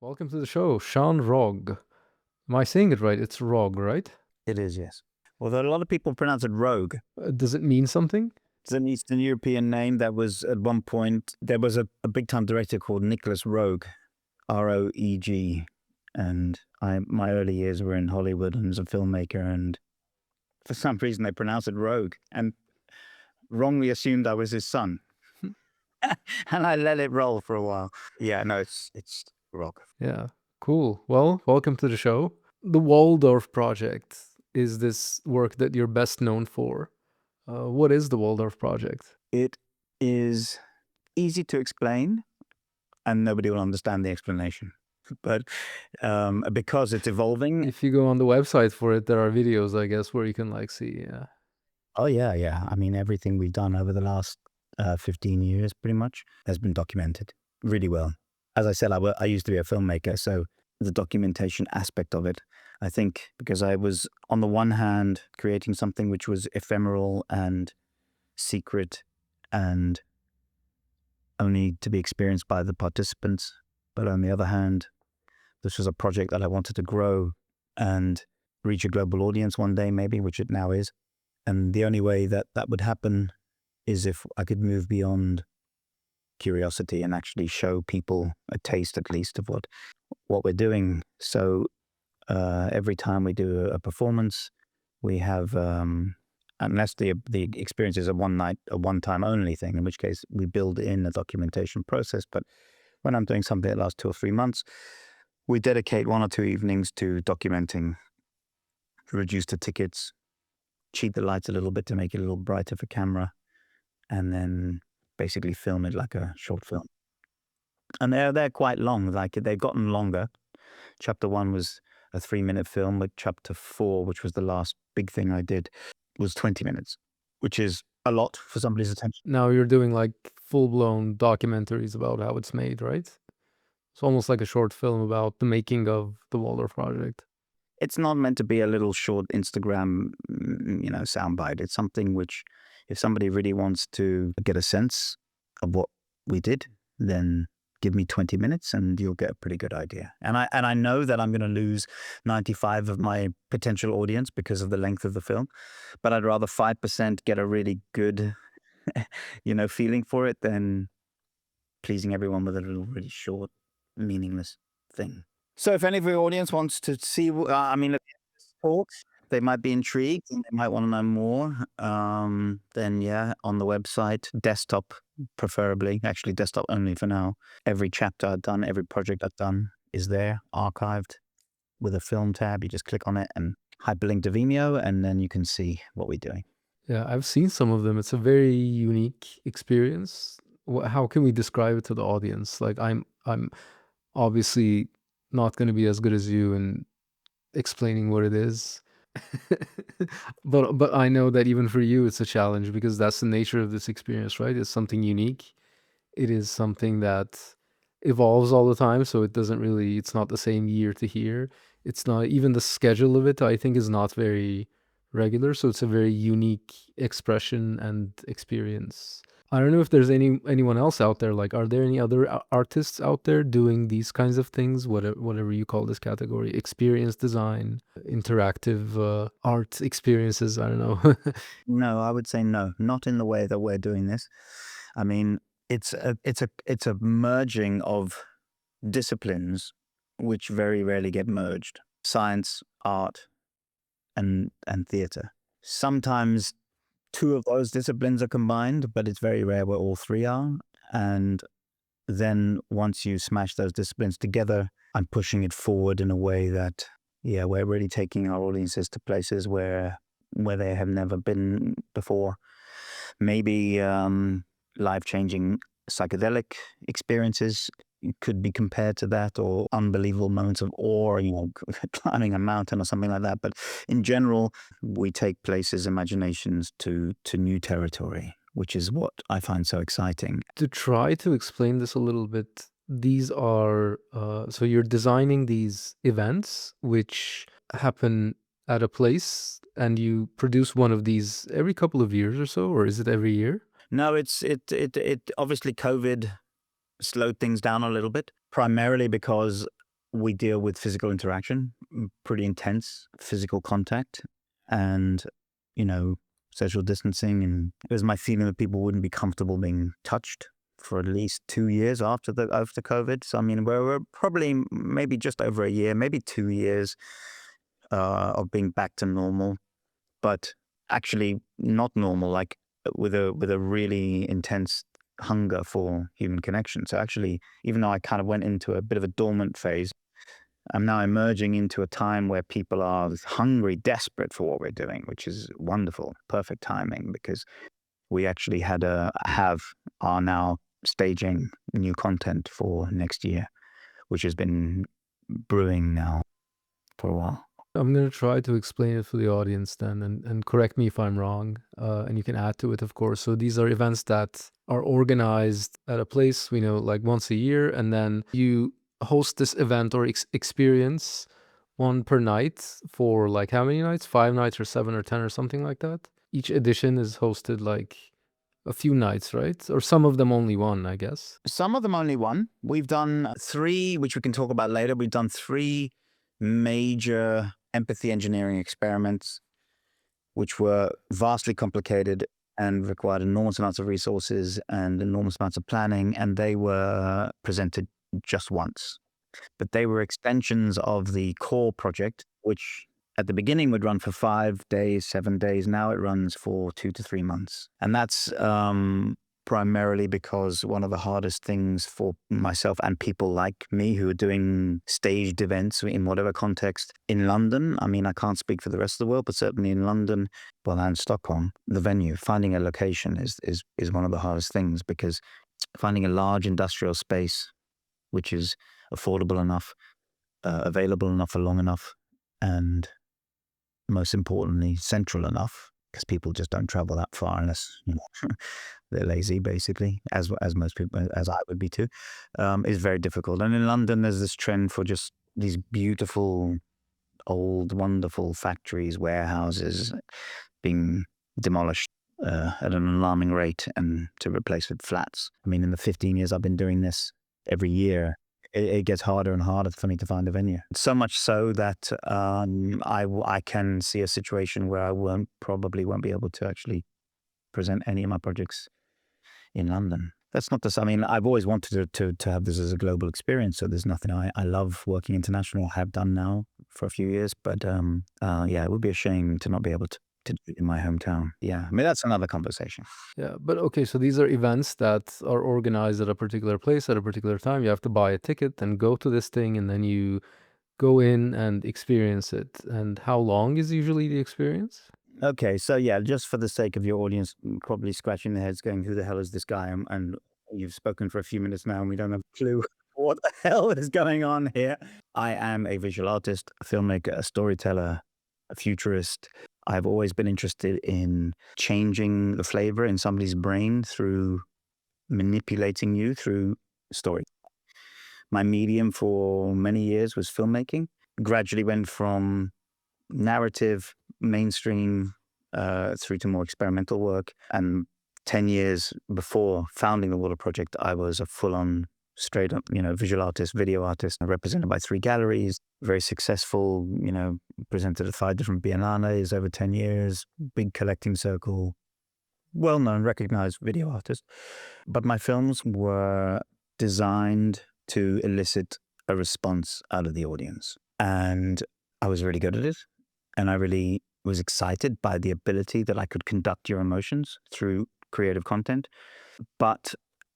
Welcome to the show, Sean Rogg. Am I saying it right? It's Rogg, right? It is, yes. Although a lot of people pronounce it Rogue. Does it mean something? It's an Eastern European name that was at one point, there was a big-time director called Nicholas Roeg, R-O-E-G. And my early years were in Hollywood and as a filmmaker, and for some reason they pronounced it Rogue and wrongly assumed I was his son. And I let it roll for a while. Yeah, no, it's Rogue. Yeah, cool. Well, welcome to the show. The Waldorf Project is this work that you're best known for. What is the Waldorf Project? It is easy to explain, and nobody will understand the explanation. But because it's evolving. If you go on the website for it, there are videos, I guess, where you can see. Yeah. Oh, yeah. I mean, everything we've done over the last 15 years, pretty much, has been documented really well. As I said, I used to be a filmmaker, so the documentation aspect of it, I think, because I was, on the one hand, creating something which was ephemeral and secret and only to be experienced by the participants. But on the other hand, this was a project that I wanted to grow and reach a global audience one day, maybe, which it now is. And the only way that that would happen is if I could move beyond curiosity and actually show people a taste, at least, of what we're doing. So every time we do a performance, we have, unless the experience is a one-time only thing, in which case we build in a documentation process. But when I'm doing something that lasts 2 or 3 months, we dedicate 1 or 2 evenings to documenting, reduce the tickets, cheat the lights a little bit to make it a little brighter for camera, and then basically film it like a short film. And they're quite long. Like, they've gotten longer. Chapter 1 was a 3-minute film, but chapter 4, which was the last big thing I did, was 20 minutes, which is a lot for somebody's attention. Now you're doing like full-blown documentaries about how it's made, right? It's almost like a short film about the making of the Waldorf Project. It's not meant to be a little short Instagram, soundbite. It's something which, if somebody really wants to get a sense of what we did, then give me 20 minutes and you'll get a pretty good idea. And I know that I'm going to lose 95 of my potential audience because of the length of the film, but I'd rather 5% get a really good, feeling for it than pleasing everyone with a little really short, meaningless thing. So if any of your audience wants to see, look at this talk, they might be intrigued and they might want to know more, then yeah, on the website, desktop preferably, actually desktop only for now. Every chapter I've done, every project I've done is there, archived with a film tab. You just click on it and hyperlink to Vimeo, and then you can see what we're doing. Yeah, I've seen some of them. It's a very unique experience. How can we describe it to the audience? Like, I'm obviously not going to be as good as you in explaining what it is. But I know that even for you it's a challenge because that's the nature of this experience, right? It's something unique. It is something that evolves all the time, so it's not the same year to year. It's not even the schedule of it, I think, is not very regular, so it's a very unique expression and experience. I don't know if there's anyone else out there. Like, are there any other artists out there doing these kinds of things? Whatever you call this category, experience design, interactive art experiences. I don't know. No, I would say no, not in the way that we're doing this. I mean, it's a merging of disciplines which very rarely get merged: science, art, and theater. Sometimes 2 of those disciplines are combined, but it's very rare where all 3 are. And then once you smash those disciplines together, I'm pushing it forward in a way that, yeah, we're really taking our audiences to places where they have never been before. Maybe life-changing psychedelic experiences could be compared to that, or unbelievable moments of awe, climbing a mountain or something like that. But in general, we take places, imaginations to new territory, which is what I find so exciting. To try to explain this a little bit, these are so you're designing these events which happen at a place, and you produce one of these every couple of years or so, or is it every year? No, it obviously COVID slowed things down a little bit, primarily because we deal with physical interaction, pretty intense physical contact, and, you know, social distancing. And it was my feeling that people wouldn't be comfortable being touched for at least 2 years after COVID. So I mean, we're probably maybe just over a year, maybe 2 years of being back to normal, but actually not normal, like with a really intense hunger for human connection. So actually, even though I kind of went into a bit of a dormant phase, I'm now emerging into a time where people are hungry, desperate for what we're doing, which is wonderful, perfect timing, because we actually are now staging new content for next year, which has been brewing now for a while. I'm gonna try to explain it for the audience then, and correct me if I'm wrong, and you can add to it, of course. So these are events that are organized at a place we know, like once a year, and then you host this event or experience one per night for like how many nights? 5 nights or 7 or 10 or something like that. Each edition is hosted like a few nights, right? Or some of them only one, I guess. Some of them only one. We've done three, which we can talk about later. We've done three major empathy engineering experiments, which were vastly complicated and required enormous amounts of resources and enormous amounts of planning. And they were presented just once. But they were extensions of the core project, which at the beginning would run for 5 days, 7 days. Now it runs for 2 to 3 months. And that's primarily because one of the hardest things for myself and people like me who are doing staged events in whatever context in London, I mean, I can't speak for the rest of the world, but certainly in London, well, and Stockholm, the venue, finding a location is one of the hardest things, because finding a large industrial space which is affordable enough, available enough for long enough, and most importantly, central enough, because people just don't travel that far unless, you know, they're lazy, basically, as most people, as I would be too, is very difficult. And in London, there's this trend for just these beautiful, old, wonderful factories, warehouses being demolished at an alarming rate and to replace with flats. I mean, in the 15 years I've been doing this, every year it gets harder and harder for me to find a venue. So much so that I can see a situation where I probably won't be able to actually present any of my projects in London. That's not to say, I mean, I've always wanted to have this as a global experience. So there's nothing, I love working international, have done now for a few years. But yeah, it would be a shame to not be able to do it in my hometown. Yeah, I mean, that's another conversation. Yeah, but okay, so these are events that are organized at a particular place at a particular time. You have to buy a ticket and go to this thing, and then you go in and experience it. And how long is usually the experience? Okay, so yeah, just for the sake of your audience, probably scratching their heads going, who the hell is this guy? And you've spoken for a few minutes now and we don't have a clue what the hell is going on here. I am a visual artist, a filmmaker, a storyteller, a futurist. I've always been interested in changing the flavor in somebody's brain through manipulating you through story. My medium for many years was filmmaking. Gradually went from narrative, mainstream, through to more experimental work. And 10 years before founding the Waldorf Project, I was a full-on, straight up, visual artist, video artist, represented by 3 galleries, very successful, presented at 5 different biennales over 10 years, big collecting circle, well-known, recognized video artist. But my films were designed to elicit a response out of the audience. And I was really good at it. And I really was excited by the ability that I could conduct your emotions through creative content. But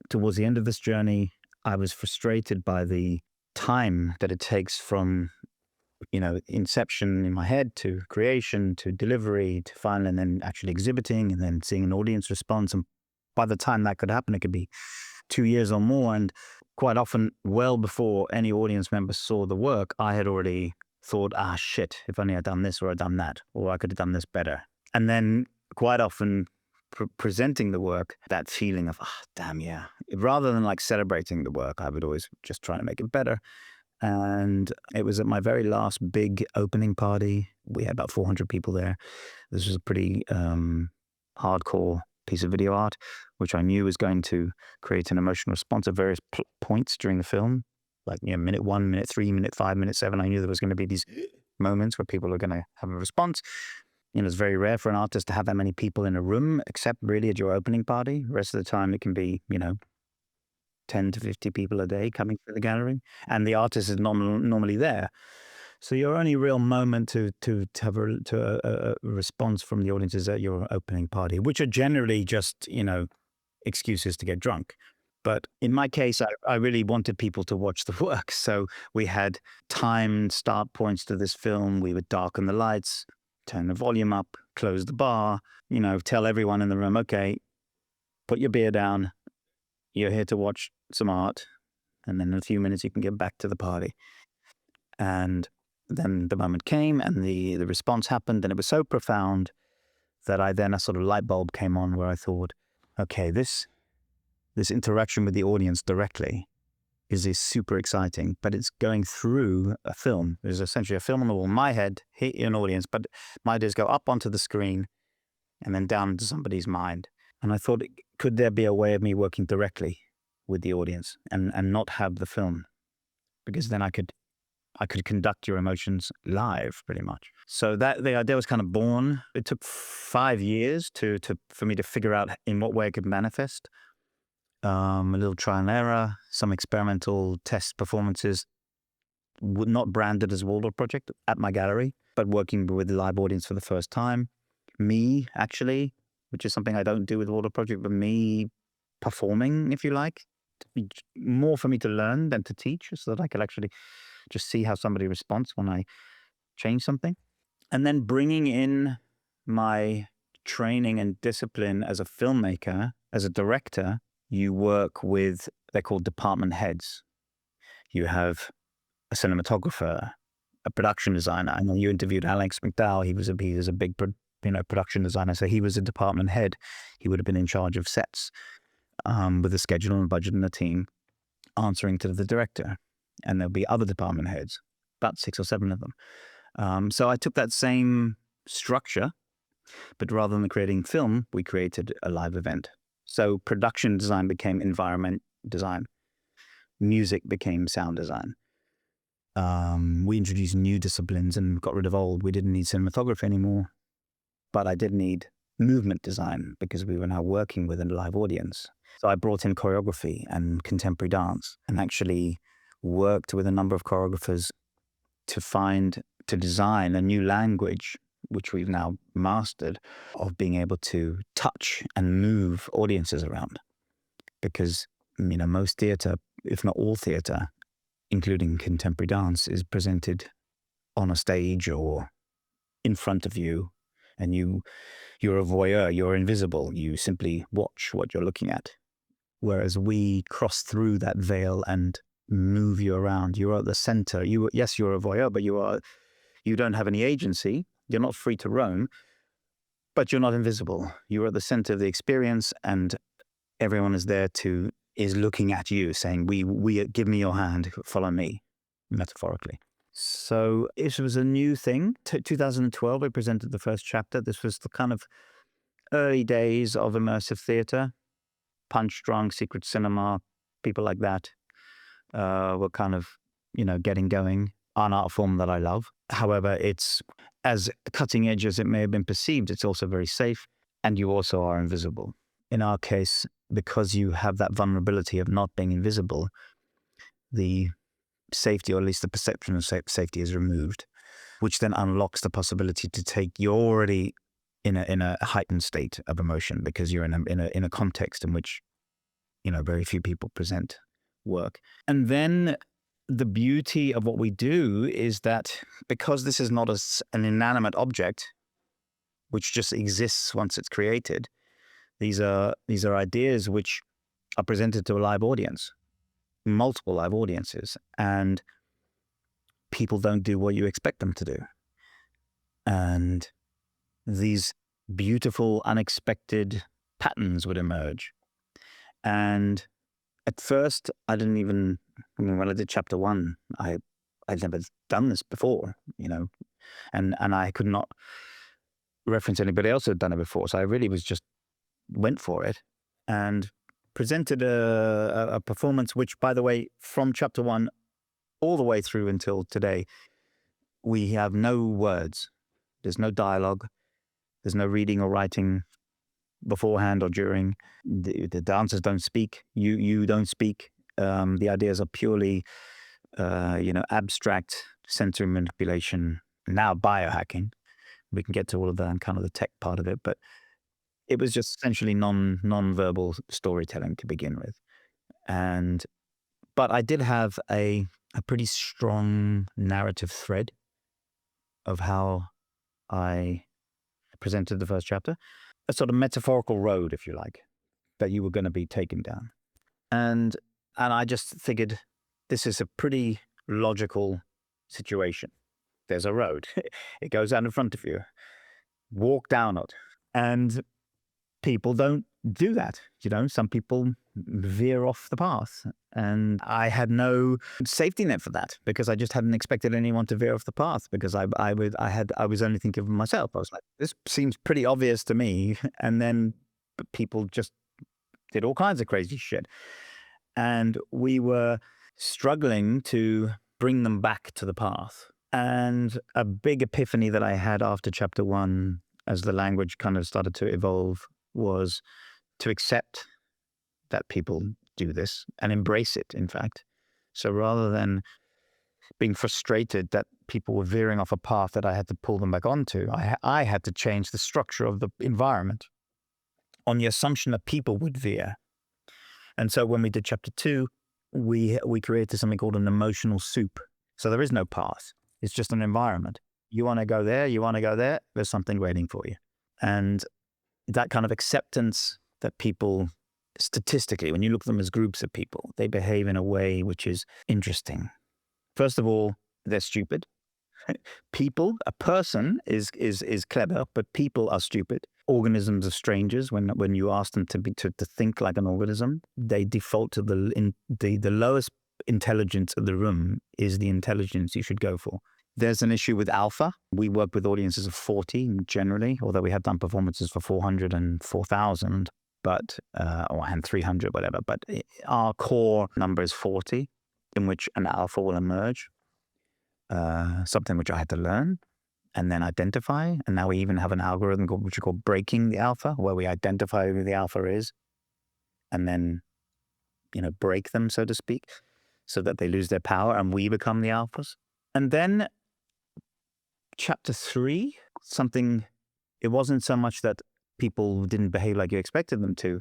towards the end of this journey, I was frustrated by the time that it takes from, inception in my head to creation to delivery to final, and then actually exhibiting and then seeing an audience response. And by the time that could happen, it could be 2 years or more. And quite often, well before any audience member saw the work, I had already thought, shit, if only I'd done this or I'd done that, or I could have done this better. And then quite often presenting the work, that feeling of, damn, yeah. Rather than like celebrating the work, I would always just try to make it better. And it was at my very last big opening party. We had about 400 people there. This was a pretty hardcore piece of video art, which I knew was going to create an emotional response at various points during the film. like, minute 1, minute 3, minute 5, minute 7. I knew there was going to be these moments where people are going to have a response. It's very rare for an artist to have that many people in a room, except really at your opening party. The rest of the time, it can be, 10 to 50 people a day coming to the gallery, and the artist is normally there. So your only real moment to have a response from the audience is at your opening party, which are generally just, excuses to get drunk. But in my case, I really wanted people to watch the work. So we had timed start points to this film. We would darken the lights, turn the volume up, close the bar, tell everyone in the room, okay, put your beer down. You're here to watch some art. And then in a few minutes, you can get back to the party. And then the moment came and the response happened. And it was so profound that a sort of light bulb came on where I thought, okay, this interaction with the audience directly is super exciting, but it's going through a film. There's essentially a film on the wall. My head hit an audience, but my ideas go up onto the screen and then down into somebody's mind. And I thought, could there be a way of me working directly with the audience and not have the film? Because then I could conduct your emotions live, pretty much. So that the idea was kind of born. It took 5 years for me to figure out in what way it could manifest. A little trial and error, some experimental test performances, not branded as Waldorf Project at my gallery, but working with the live audience for the first time. Me, actually, which is something I don't do with Waldorf Project, but me performing, if you like, more for me to learn than to teach, so that I could actually just see how somebody responds when I change something. And then bringing in my training and discipline as a filmmaker, as a director, you work with, they're called department heads. You have a cinematographer, a production designer. I know you interviewed Alex McDowell. He was a big production designer, so he was a department head. He would have been in charge of sets with a schedule and budget and a team, answering to the director. And there'll be other department heads, about 6 or 7 of them. So I took that same structure, but rather than creating film, we created a live event. So production design became environment design. Music became sound design. We introduced new disciplines and got rid of old. We didn't need cinematography anymore, but I did need movement design because we were now working with a live audience. So I brought in choreography and contemporary dance and actually worked with a number of choreographers to design a new language, which we've now mastered, of being able to touch and move audiences around. Because, most theatre, if not all theatre, including contemporary dance, is presented on a stage or in front of you, and you're a voyeur, you're invisible, you simply watch what you're looking at. Whereas we cross through that veil and move you around. You're at the center. Yes, you're a voyeur, but you don't have any agency. You're not free to roam, but you're not invisible. You're at the center of the experience, and everyone is looking at you, saying, "We give me your hand, follow me," metaphorically. So it was a new thing. 2012, I presented the first chapter. This was the kind of early days of immersive theatre. Punch Drunk, Secret Cinema, people like that were kind of, getting going. An art form that I love. However, it's as cutting edge as it may have been perceived, it's also very safe, and you also are invisible. In our case, because you have that vulnerability of not being invisible, the safety, or at least the perception of safety, is removed, which then unlocks the possibility to take, you're already in a heightened state of emotion because you're in a context in which, very few people present work. And then the beauty of what we do is that because this is not an inanimate object, which just exists once it's created, these are ideas which are presented to a live audience, multiple live audiences, and people don't do what you expect them to do. And these beautiful, unexpected patterns would emerge. And at first, when I did chapter 1, I'd never done this before, and I could not reference anybody else who had done it before. So I really went for it and presented a performance, which, by the way, from chapter 1, all the way through until today, we have no words. There's no dialogue. There's no reading or writing beforehand or during. The dancers don't speak. You don't speak. The ideas are purely, abstract sensory manipulation. Now biohacking. We can get to all of that and kind of the tech part of it, but it was just essentially non-verbal storytelling to begin with. And but I did have a pretty strong narrative thread of how I presented the first chapter, a sort of metaphorical road, if you like, that you were going to be taken down. And I just figured this is a pretty logical situation. There's a road. It goes out in front of you. Walk down it. And people don't do that. Some people veer off the path. And I had no safety net for that because I just hadn't expected anyone to veer off the path because I was only thinking of myself. I was like, this seems pretty obvious to me. And then people just did all kinds of crazy shit. And we were struggling to bring them back to the path. And a big epiphany that I had after chapter 1, as the language kind of started to evolve, was to accept that people do this and embrace it, in fact. So rather than being frustrated that people were veering off a path that I had to pull them back onto, I had to change the structure of the environment on the assumption that people would veer. And so when we did chapter 2, we created something called an emotional soup. So there is no path. It's just an environment. You want to go there, you want to go there, there's something waiting for you. And that kind of acceptance that people, statistically, when you look at them as groups of people, they behave in a way which is interesting. First of all, they're stupid. A person is clever, but people are stupid. Organisms are strangers. When you ask them to think like an organism, they default to the lowest intelligence of the room is the intelligence you should go for. There's an issue with alpha. We work with audiences of 40 generally, although we have done performances for 400 and 4,000, and 300, whatever. But our core number is 40, in which an alpha will emerge. Something which I had to learn and then identify. And now we even have an algorithm which we call breaking the alpha, where we identify who the alpha is and then, break them, so to speak, so that they lose their power and we become the alphas. And then chapter 3, it wasn't so much that people didn't behave like you expected them to.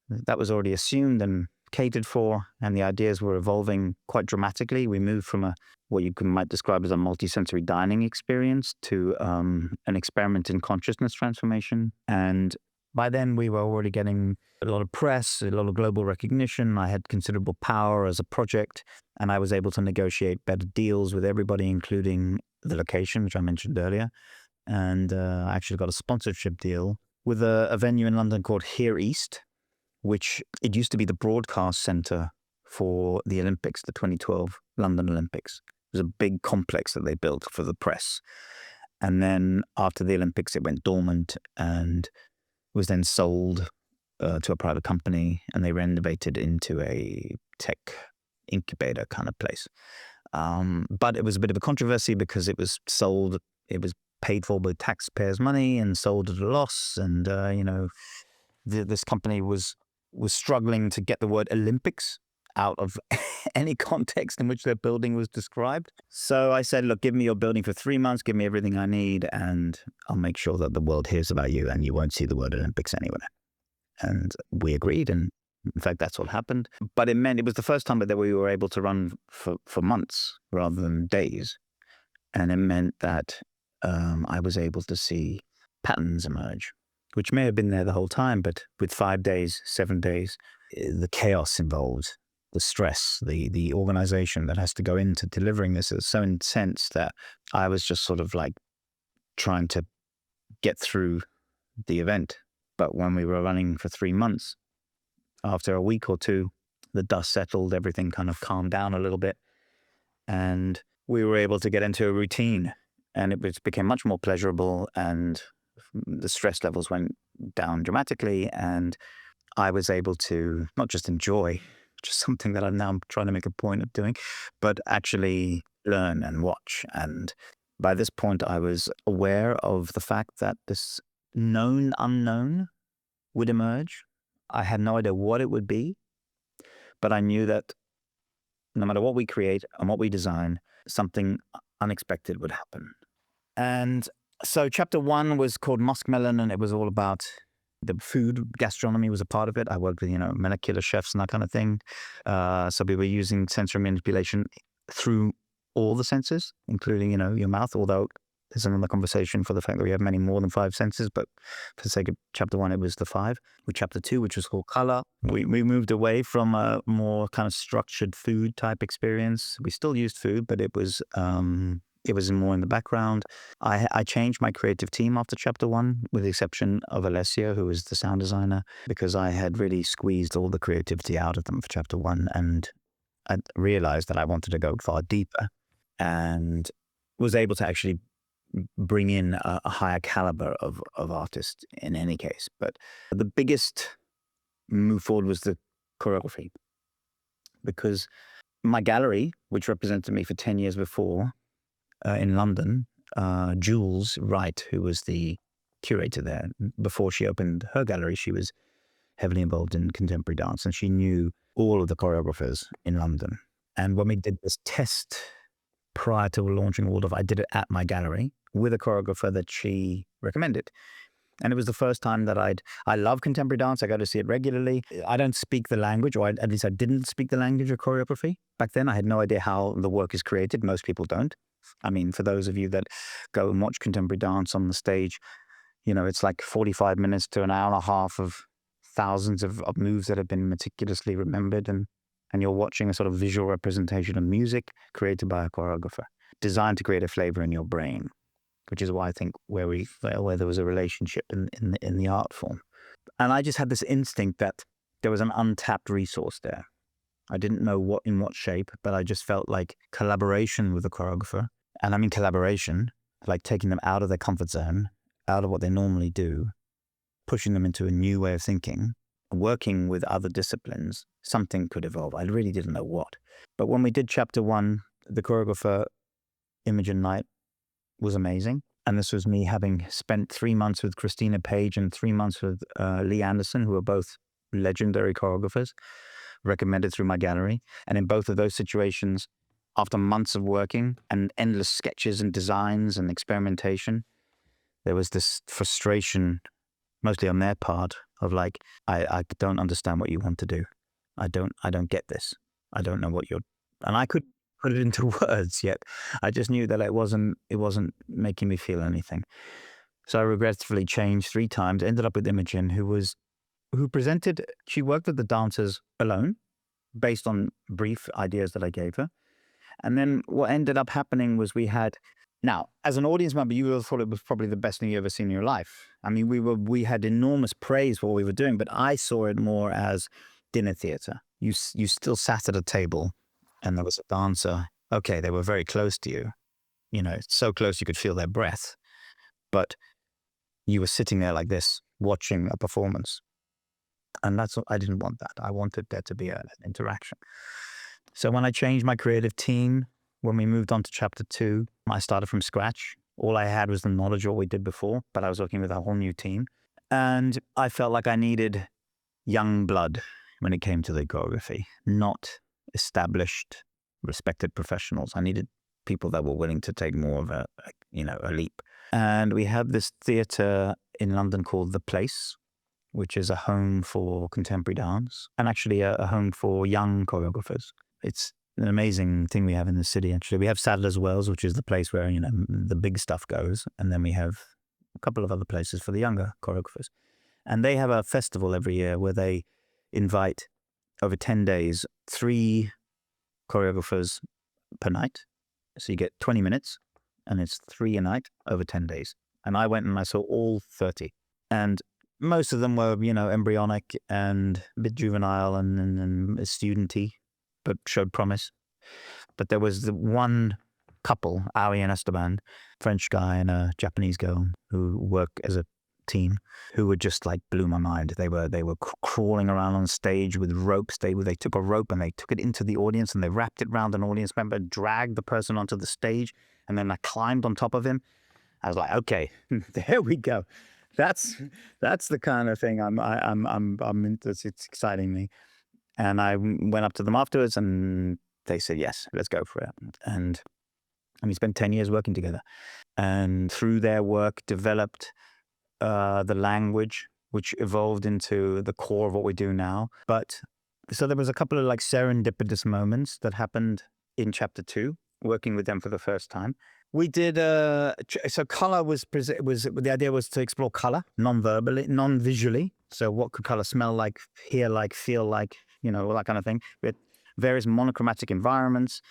That was already assumed and catered for, and the ideas were evolving quite dramatically. We moved from what you might describe as a multisensory dining experience to an experiment in consciousness transformation. And by then, we were already getting a lot of press, a lot of global recognition. I had considerable power as a project, and I was able to negotiate better deals with everybody, including the location, which I mentioned earlier. And I actually got a sponsorship deal with a venue in London called Here East, which it used to be the broadcast center for the Olympics, the 2012 London Olympics. It was a big complex that they built for the press. And then after the Olympics, it went dormant and was then sold to a private company, and they renovated into a tech incubator kind of place. But it was a bit of a controversy because it was paid for with taxpayers' money and sold at a loss. And, this company was struggling to get the word Olympics out of any context in which their building was described. So I said, look, give me your building for 3 months, give me everything I need, and I'll make sure that the world hears about you and you won't see the word Olympics anywhere. And we agreed, and in fact, that's what happened. But it was the first time that we were able to run for months rather than days. And it meant that I was able to see patterns emerge, which may have been there the whole time, but with 5 days, 7 days, the chaos involved, the stress, the organization that has to go into delivering this is so intense that I was just sort of like trying to get through the event. But when we were running for 3 months, after a week or two, the dust settled, everything kind of calmed down a little bit, and we were able to get into a routine, and it became much more pleasurable, and the stress levels went down dramatically, and I was able to not just enjoy which is something that I'm now trying to make a point of doing, but actually learn and watch. And by this point, I was aware of the fact that this known unknown would emerge. I had no idea what it would be, but I knew that no matter what we create and what we design, something unexpected would happen. And so chapter 1 was called Muskmelon, and it was all about the food. Gastronomy was a part of it. I worked with, molecular chefs and that kind of thing. So we were using sensory manipulation through all the senses, including, your mouth, although there's another conversation for the fact that we have many more than 5 senses, but for the sake of chapter 1, it was the 5. With chapter 2, which was called color, we moved away from a more kind of structured food type experience. We still used food, but it was more in the background. I changed my creative team after chapter 1, with the exception of Alessio, who was the sound designer, because I had really squeezed all the creativity out of them for chapter 1, and I realized that I wanted to go far deeper, and was able to actually bring in a higher caliber of artists in any case. But the biggest move forward was the choreography, because my gallery, which represented me for 10 years before, in London, Jules Wright, who was the curator there, before she opened her gallery, she was heavily involved in contemporary dance, and she knew all of the choreographers in London. And when we did this test prior to launching Waldorf, I did it at my gallery with a choreographer that she recommended. And it was the first time that I love contemporary dance. I go to see it regularly. I don't speak the language, or at least I didn't speak the language of choreography. Back then, I had no idea how the work is created. Most people don't. I mean, for those of you that go and watch contemporary dance on the stage, it's like 45 minutes to an hour and a half of thousands of moves that have been meticulously remembered. And you're watching a sort of visual representation of music created by a choreographer, designed to create a flavor in your brain, which is why I think where there was a relationship in the art form. And I just had this instinct that there was an untapped resource there. I didn't know in what shape, but I just felt like collaboration with the choreographer, and I mean collaboration, like taking them out of their comfort zone, out of what they normally do, pushing them into a new way of thinking, working with other disciplines, something could evolve. I really didn't know what. But when we did chapter 1, the choreographer, Imogen Knight, was amazing. And this was me having spent 3 months with Christina Page and 3 months with Lee Anderson, who are both legendary choreographers, recommended through my gallery. And in both of those situations, after months of working and endless sketches and designs and experimentation, there was this frustration, mostly on their part, of like, I don't understand what you want to do. I don't get this. I don't know what you're, and I could put it into words yet. I just knew that it wasn't making me feel anything. So I regretfully changed 3 times, ended up with Imogen, who presented, she worked with the dancers alone based on brief ideas that I gave her. And then what ended up happening was now, as an audience member, you would have thought it was probably the best thing you ever seen in your life. I mean, we had enormous praise for what we were doing, but I saw it more as dinner theater. You still sat at a table, and there was a dancer. Okay, they were very close to you, so close you could feel their breath, but you were sitting there like this, watching a performance. And I didn't want that. I wanted there to be an interaction. So when I changed my creative team, when we moved on to chapter 2, I started from scratch. All I had was the knowledge of what we did before, but I was working with a whole new team. And I felt like I needed young blood when it came to the choreography, not established, respected professionals. I needed people that were willing to take more of a leap. And we have this theatre in London called The Place, which is a home for contemporary dance, and actually a home for young choreographers. It's an amazing thing we have in the city, actually. We have Sadler's Wells, which is the place where, the big stuff goes. And then we have a couple of other places for the younger choreographers. And they have a festival every year where they invite, over 10 days, 3 choreographers per night. So you get 20 minutes, and it's 3 a night over 10 days. And I went and I saw all 30. And most of them were, embryonic and a bit juvenile and student-y, but showed promise. But there was the one couple, Ari and Esteban, French guy and a Japanese girl, who work as a team who were just like blew my mind. They were crawling around on stage with ropes. They took a rope and they took it into the audience and they wrapped it around an audience member, dragged the person onto the stage, and then I climbed on top of him. I was like, okay, there we go. That's the kind of thing I'm into. It's exciting me. And I went up to them afterwards and they said, yes, let's go for it. And we spent 10 years working together. And through their work, developed the language, which evolved into the core of what we do now. But so there was a couple of like serendipitous moments that happened in chapter 2, working with them for the first time. We did so color was the idea was to explore color non-verbally, non-visually. So what could color smell like, hear like, feel like, all that kind of thing. We had various monochromatic environments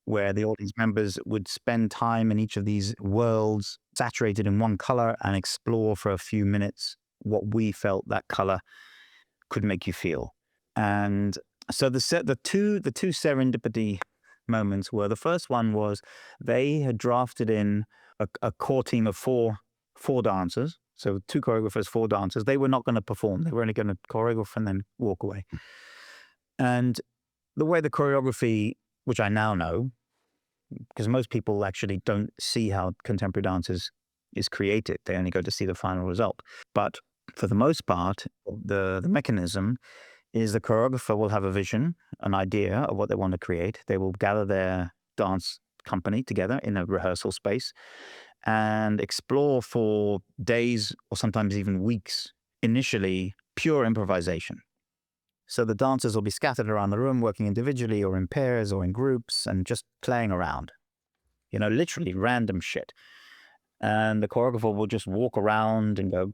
where the audience members would spend time in each of these worlds saturated in one color and explore for a few minutes what we felt that color could make you feel. And so the two serendipity moments were, the first one was they had drafted in a core team of four dancers. So 2 choreographers, 4 dancers. They were not going to perform. They were only going to choreograph and then walk away. And the way the choreography, which I now know, because most people actually don't see how contemporary dance is created. They only go to see the final result. But for the most part, the mechanism is the choreographer will have a vision, an idea of what they want to create. They will gather their dance company together in a rehearsal space and explore for days or sometimes even weeks, initially pure improvisation. So the dancers will be scattered around the room, working individually or in pairs or in groups and just playing around, literally random shit. And the choreographer will just walk around and go,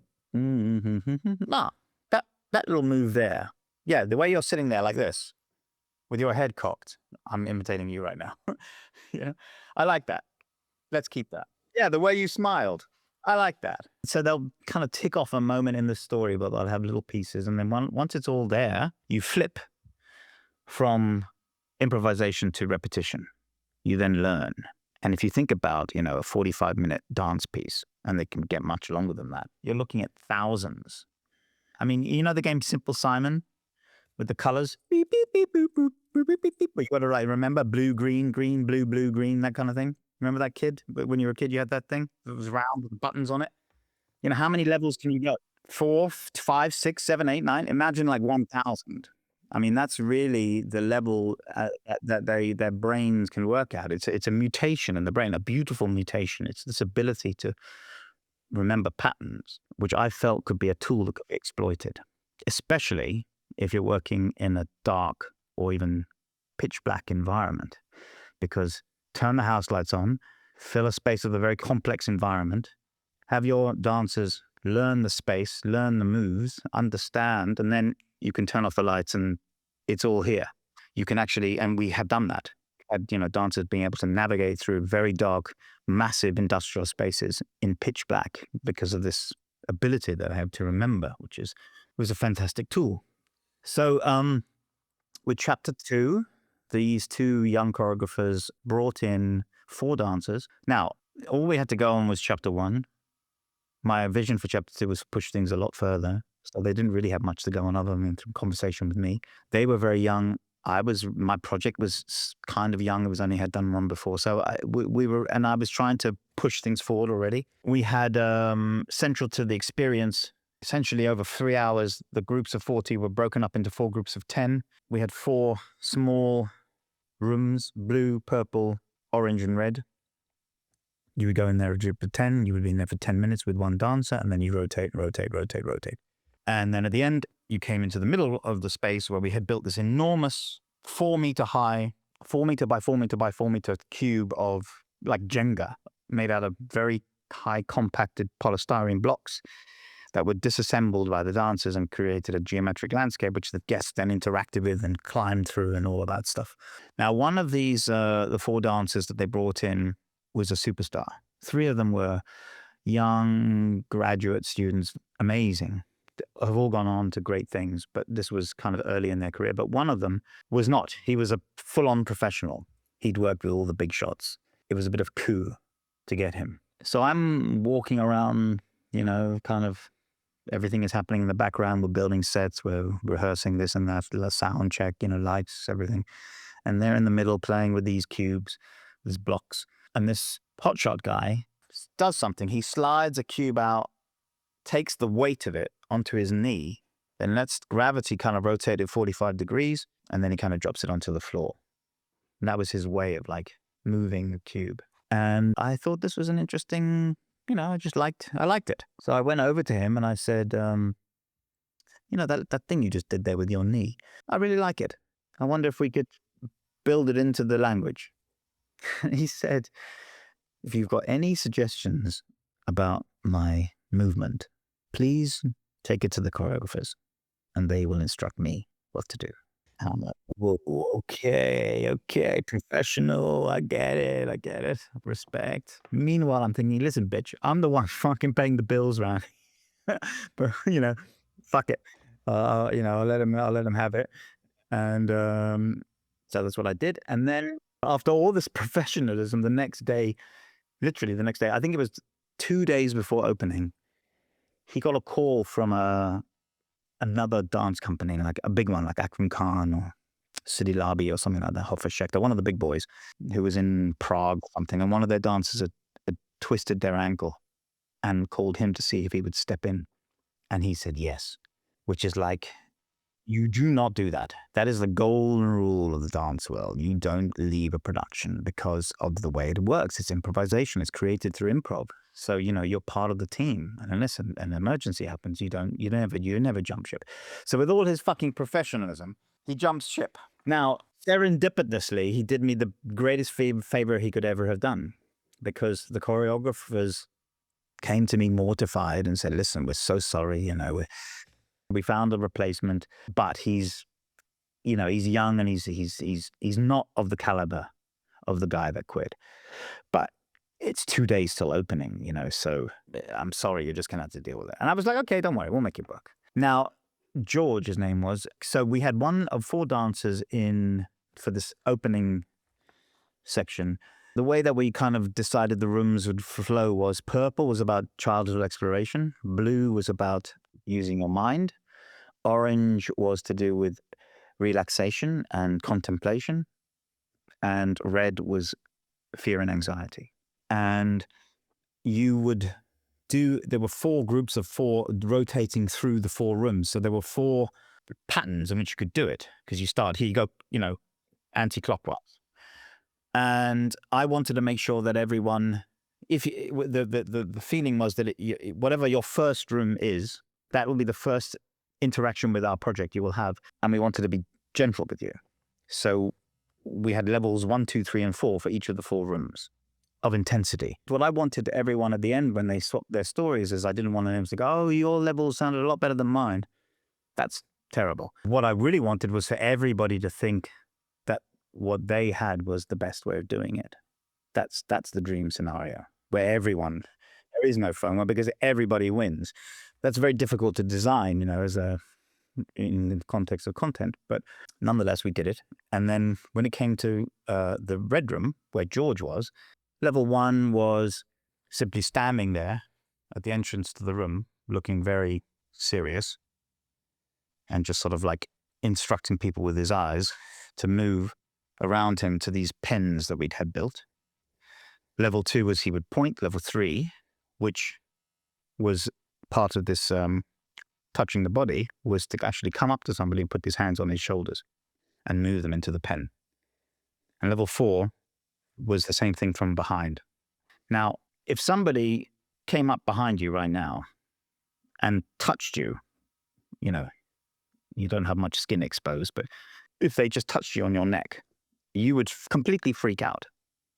that little move there. Yeah, the way you're sitting there like this with your head cocked. I'm imitating you right now. Yeah, I like that. Let's keep that. Yeah, the way you smiled. I like that. So they'll kind of tick off a moment in the story, but they'll have little pieces. And then once it's all there, you flip from improvisation to repetition. You then learn. And if you think about, a 45-minute dance piece, and they can get much longer than that, you're looking at thousands. I mean, the game Simple Simon with the colors? Beep, beep, beep, boop, boop, boop, beep, beep, beep. But you got to remember blue, green, green, blue, blue, green, that kind of thing. Remember that kid? When you were a kid, you had that thing? It was round with buttons on it. How many levels can you go? 4, 5, 6, 7, 8, 9? Imagine like 1,000. I mean, that's really the level that their brains can work at. It's a mutation in the brain, a beautiful mutation. It's this ability to remember patterns, which I felt could be a tool that could be exploited, especially if you're working in a dark or even pitch black environment. Because turn the house lights on, fill a space with a very complex environment, have your dancers learn the space, learn the moves, understand, and then you can turn off the lights and it's all here. You can actually, and we have done that. Had, dancers being able to navigate through very dark, massive industrial spaces in pitch black because of this ability that I have to remember, which was a fantastic tool. So with chapter 2, these 2 young choreographers brought in 4 dancers. Now, all we had to go on was chapter 1. My vision for chapter 2 was to push things a lot further. So they didn't really have much to go on other than through conversation with me. They were very young. My project was kind of young. It was only had done one before. So I was trying to push things forward already. We had central to the experience, essentially over 3 hours, the groups of 40 were broken up into 4 groups of 10. We had 4 small rooms, blue, purple, orange, and red. You would go in there a group of 10, you would be in there for 10 minutes with one dancer, and then you rotate. And then at the end, you came into the middle of the space where we had built this enormous 4-meter high, 4-meter by 4-meter by 4-meter cube of like Jenga, made out of very high compacted polystyrene blocks that were disassembled by the dancers and created a geometric landscape, which the guests then interacted with and climbed through and all of that stuff. Now, one of these, the 4 dancers that they brought in was a superstar. 3 of them were young graduate students, amazing, have all gone on to great things, but this was kind of early in their career. But one of them was not. He was a full-on professional. He'd worked with all the big shots. It was a bit of a coup to get him. So I'm walking around kind of everything is happening in the background. We're building sets, we're rehearsing this and that, the sound check, lights, everything. And they're in the middle playing with these cubes, these blocks. And this hotshot guy does something. He slides a cube out, takes the weight of it onto his knee, then lets gravity kind of rotate it 45 degrees, and then he kind of drops it onto the floor. And that was his way of like moving the cube. And I thought this was an interesting, I liked it. So I went over to him and I said, that thing you just did there with your knee, I really like it. I wonder if we could build it into the language. He said, if you've got any suggestions about my movement, please take it to the choreographers and they will instruct me what to do. And I'm like, whoa, okay, professional, I get it, respect. Meanwhile, I'm thinking, listen, bitch, I'm the one fucking paying the bills around. But, fuck it. I'll let him have it. And so that's what I did. And then after all this professionalism, literally the next day, I think it was 2 days before opening, he got a call from another dance company, like a big one, like Akram Khan or City Lobby or something like that, Hoffer, one of the big boys who was in Prague or something. And one of their dancers had twisted their ankle and called him to see if he would step in. And he said yes, which is like, you do not do that. That is the golden rule of the dance world. You don't leave a production because of the way it works. It's improvisation. It's created through improv. So, you're part of the team. And unless an emergency happens, you never jump ship. So with all his fucking professionalism, he jumps ship. Now, serendipitously, he did me the greatest favor he could ever have done, because the choreographers came to me mortified and said, listen, we're so sorry, we found a replacement, but he's young and he's not of the caliber of the guy that quit. But it's 2 days till opening, so I'm sorry, you're just gonna have to deal with it. And I was like, okay, don't worry, we'll make it work. Now, George, his name was, so we had one of 4 dancers in for this opening section. The way that we kind of decided the rooms would flow was purple was about childhood exploration, blue was about using your mind, orange was to do with relaxation and contemplation, and red was fear and anxiety. And there were 4 groups of 4 rotating through the 4 rooms. So there were 4 patterns in which you could do it, because you start here, you go, anti-clockwise. And I wanted to make sure that everyone, the feeling was that whatever your first room is, that will be the first interaction with our project you will have. And we wanted to be gentle with you. So we had levels 1, 2, 3, and 4 for each of the 4 rooms of intensity. What I wanted everyone at the end when they swapped their stories is I didn't want them to go, oh, your levels sounded a lot better than mine. That's terrible. What I really wanted was for everybody to think that what they had was the best way of doing it. That's the dream scenario, where there is no FOMO because everybody wins. That's very difficult to design, in the context of content, but nonetheless, we did it. And then when it came to the red room, where George was, level 1 was simply standing there at the entrance to the room, looking very serious, and just sort of like instructing people with his eyes to move around him to these pens that we'd had built. Level 2 was he would point. Level 3, which was part of this touching the body, was to actually come up to somebody and put his hands on his shoulders and move them into the pen. And level 4 was the same thing from behind. Now, if somebody came up behind you right now and touched you, you don't have much skin exposed, but if they just touched you on your neck, you would completely freak out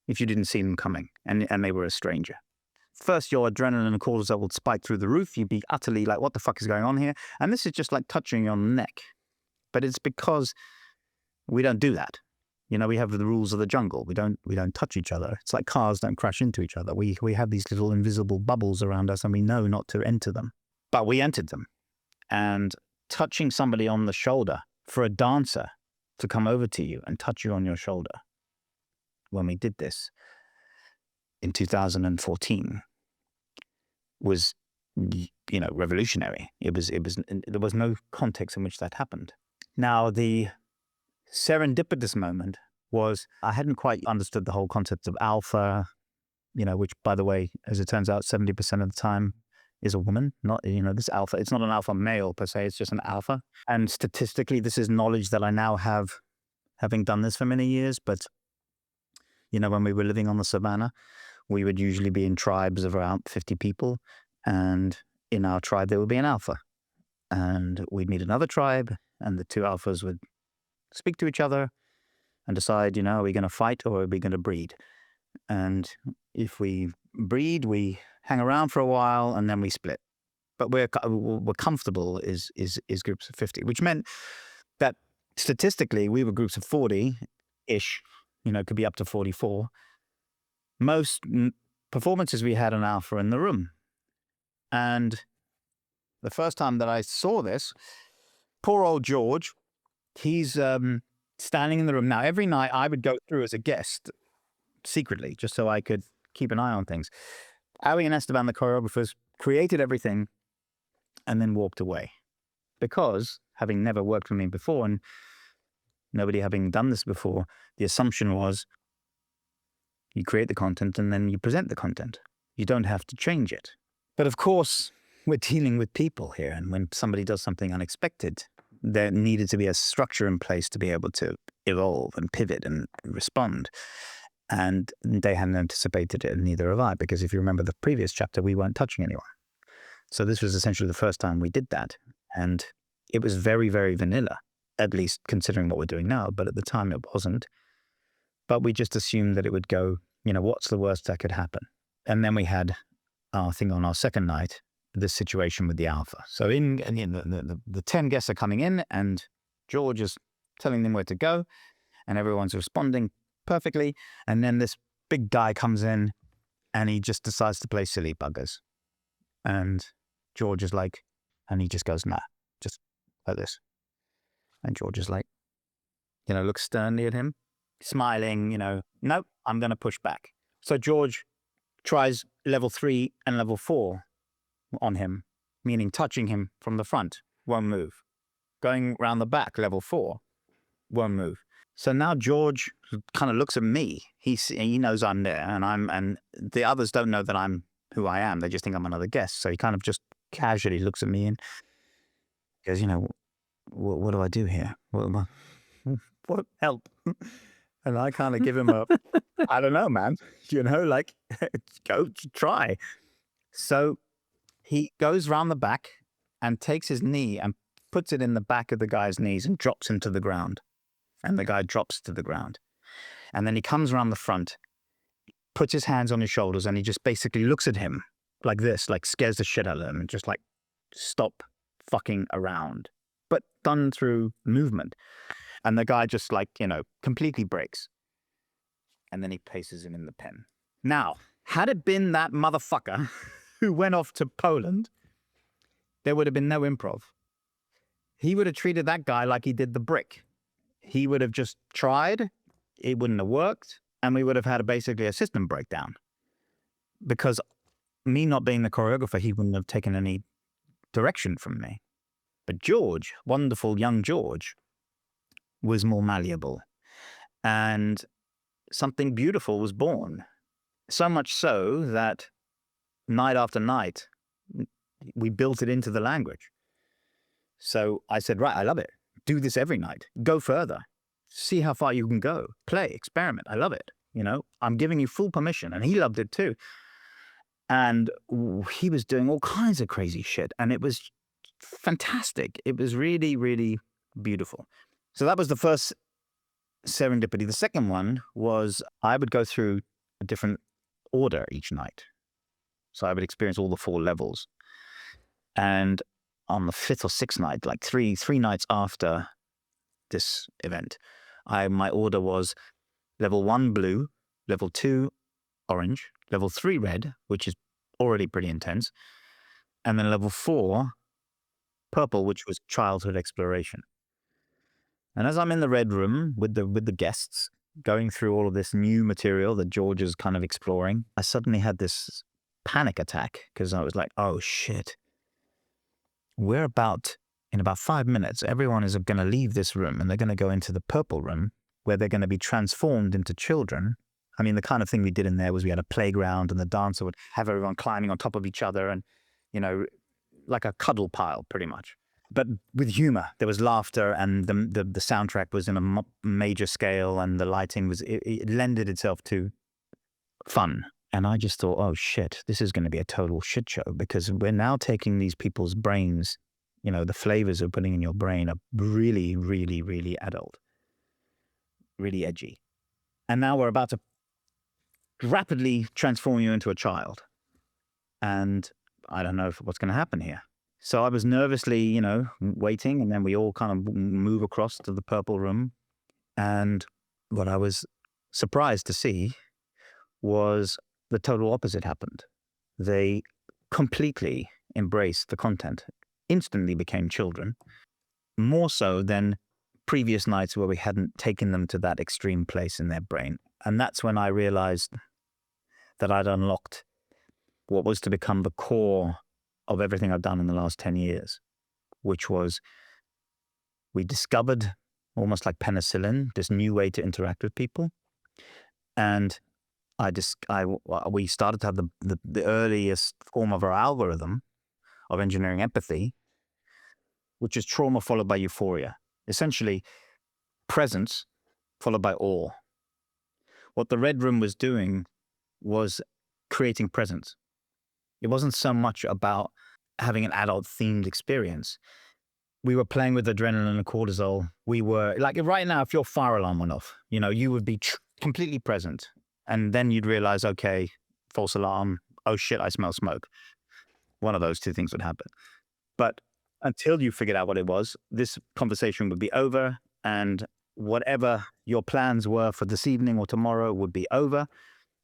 if you didn't see them coming and they were a stranger. First, your adrenaline and cortisol would spike through the roof. You'd be utterly like, what the fuck is going on here? And this is just like touching your neck. But it's because we don't do that. We have the rules of the jungle. We don't touch each other. It's like cars don't crash into each other. We have these little invisible bubbles around us and we know not to enter them. But we entered them. And touching somebody on the shoulder, for a dancer to come over to you and touch you on your shoulder, when we did this in 2014, was revolutionary. There was no context in which that happened. Now, the serendipitous moment was I hadn't quite understood the whole concept of alpha, which, by the way, as it turns out, 70% of the time is a woman. Not, this alpha. It's not an alpha male per se. It's just an alpha. And statistically, this is knowledge that I now have, having done this for many years. But, when we were living on the savannah, we would usually be in tribes of around 50 people. And in our tribe, there would be an alpha. And we'd meet another tribe, and the two alphas would speak to each other and decide, are we going to fight or are we going to breed? And if we breed, we hang around for a while and then we split. But we're comfortable is groups of 50, which meant that statistically we were groups of 40-ish, could be up to 44. Most performances we had an alpha in the room. And the first time that I saw this, poor old George, he's standing in the room. Now, every night I would go through as a guest secretly, just so I could keep an eye on things. Ari and Esteban, the choreographers, created everything and then walked away. Because, having never worked with me before and nobody having done this before, the assumption was you create the content and then you present the content. You don't have to change it. But of course, we're dealing with people here, and when somebody does something unexpected, there needed to be a structure in place to be able to evolve and pivot and respond. And they hadn't anticipated it, and neither have I, because if you remember the previous chapter, we weren't touching anyone. So this was essentially the first time we did that. And it was very, very vanilla, at least considering what we're doing now. But at the time, it wasn't. But we just assumed that it would go, what's the worst that could happen? And then we had our thing on our second night, this situation with the alpha. So the 10 guests are coming in, and George is telling them where to go, and everyone's responding perfectly. And then this big guy comes in, and he just decides to play silly buggers. And George is like, and he just goes, nah, just like this. And George is like, looks sternly at him, smiling, nope, I'm going to push back. So George tries level 3 and level 4 on him, meaning touching him from the front, won't move. Going round the back, level 4, won't move. So now George kind of looks at me. He knows I'm there, and the others don't know that I'm who I am. They just think I'm another guest. So he kind of just casually looks at me and goes, what do I do here? What help? And I kind of give him a, I don't know, man. Go try. So he goes round the back and takes his knee and puts it in the back of the guy's knees and drops him to the ground. And the guy drops to the ground. And then he comes around the front, puts his hands on his shoulders, and he just basically looks at him like this, like scares the shit out of him, and just like, stop fucking around. But done through movement. And the guy just completely breaks. And then he places him in the pen. Now, had it been that motherfucker who went off to Poland, there would have been no improv. He would have treated that guy like he did the brick. He would have just tried, it wouldn't have worked, and we would have had basically a system breakdown. Because me not being the choreographer, he wouldn't have taken any direction from me. But George, wonderful young George, was more malleable. And something beautiful was born. So much so that night after night, we built it into the language. So I said, right, I love it. Do this every night. Go further. See how far you can go. Play, experiment. I love it. I'm giving you full permission. And he loved it too. And he was doing all kinds of crazy shit. And it was fantastic. It was really, really beautiful. So that was the first serendipity. The second one was I would go through a different order each night. So I would experience all the 4 levels. And on the 5th or 6th night, like three nights after this event, my order was level 1 blue, level 2 orange, level 3 red, which is already pretty intense, and then level 4 purple, which was childhood exploration. And as I'm in the red room with the guests, going through all of this new material that George is kind of exploring, I suddenly had this panic attack because I was like, oh shit, in about 5 minutes, everyone is going to leave this room and they're going to go into the purple room where they're going to be transformed into children. I mean, the kind of thing we did in there was we had a playground and the dancer would have everyone climbing on top of each other and, you know, like a cuddle pile pretty much. But with humor, there was laughter and the soundtrack was in a major scale and the lighting was, it lended itself to fun. And I just thought, oh shit, this is going to be a total shit show because we're now taking these people's brains, you know, the flavors we're putting in your brain are really, really, really adult, really edgy. And now we're about to rapidly transform you into a child. And I don't know what's going to happen here. So I was nervously, you know, waiting, and then we all kind of move across to the purple room. And what I was surprised to see was the total opposite happened. They completely embraced the content, instantly became children, more so than previous nights where we hadn't taken them to that extreme place in their brain. And that's when I realized that I'd unlocked what was to become the core of everything I've done in the last 10 years, which was we discovered, almost like penicillin, this new way to interact with people. And we started to have the earliest form of our algorithm of engineering empathy, which is trauma followed by euphoria. Essentially, presence followed by awe. What the Red Room was doing was creating presence. It wasn't so much about having an adult-themed experience. We were playing with adrenaline and cortisol. We were, like right now, if your fire alarm went off, you know, you would be completely present. And then you'd realize, okay, false alarm, oh shit, I smell smoke. One of those two things would happen. But until you figured out what it was, this conversation would be over, and whatever your plans were for this evening or tomorrow would be over.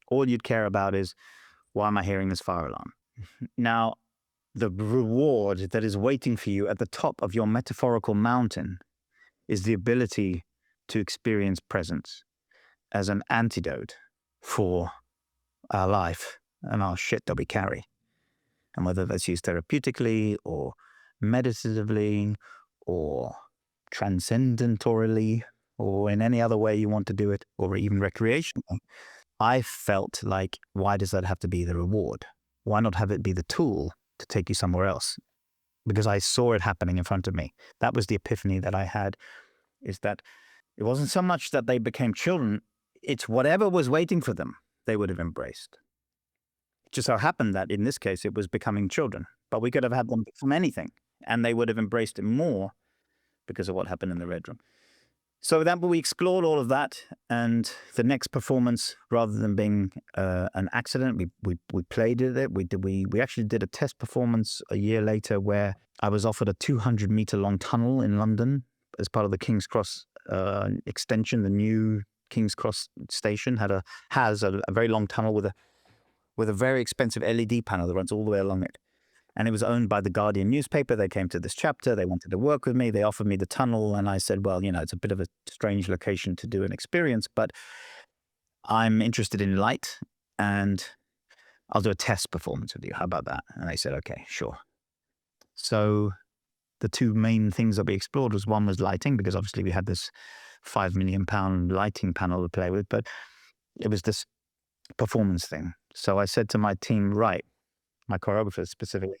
All you'd care about is, why am I hearing this fire alarm? Now, the reward that is waiting for you at the top of your metaphorical mountain is the ability to experience presence as an antidote for our life and our shit that we carry. And whether that's used therapeutically or meditatively or transcendentorily or in any other way you want to do it, or even recreationally, I felt like, why does that have to be the reward? Why not have it be the tool to take you somewhere else? Because I saw it happening in front of me. That was the epiphany that I had, is that it wasn't so much that they became children, it's whatever was waiting for them, they would have embraced. It just so happened that in this case, it was becoming children, but we could have had them from anything and they would have embraced it more because of what happened in the Red Room. So that we explored all of that, and the next performance, rather than being an accident, we played it. We actually did a test performance a year later where I was offered a 200-meter long tunnel in London as part of the King's Cross extension. The new King's Cross station has a very long tunnel with a very expensive LED panel that runs all the way along it. And it was owned by the Guardian newspaper. They came to this chapter. They wanted to work with me. They offered me the tunnel. And I said, well, you know, it's a bit of a strange location to do an experience, but I'm interested in light and I'll do a test performance with you. How about that? And they said, okay, sure. So the two main things that we explored was, one was lighting, because obviously we had this £5 million lighting panel to play with, but it was this performance thing. So I said to my team, right, my choreographer specifically,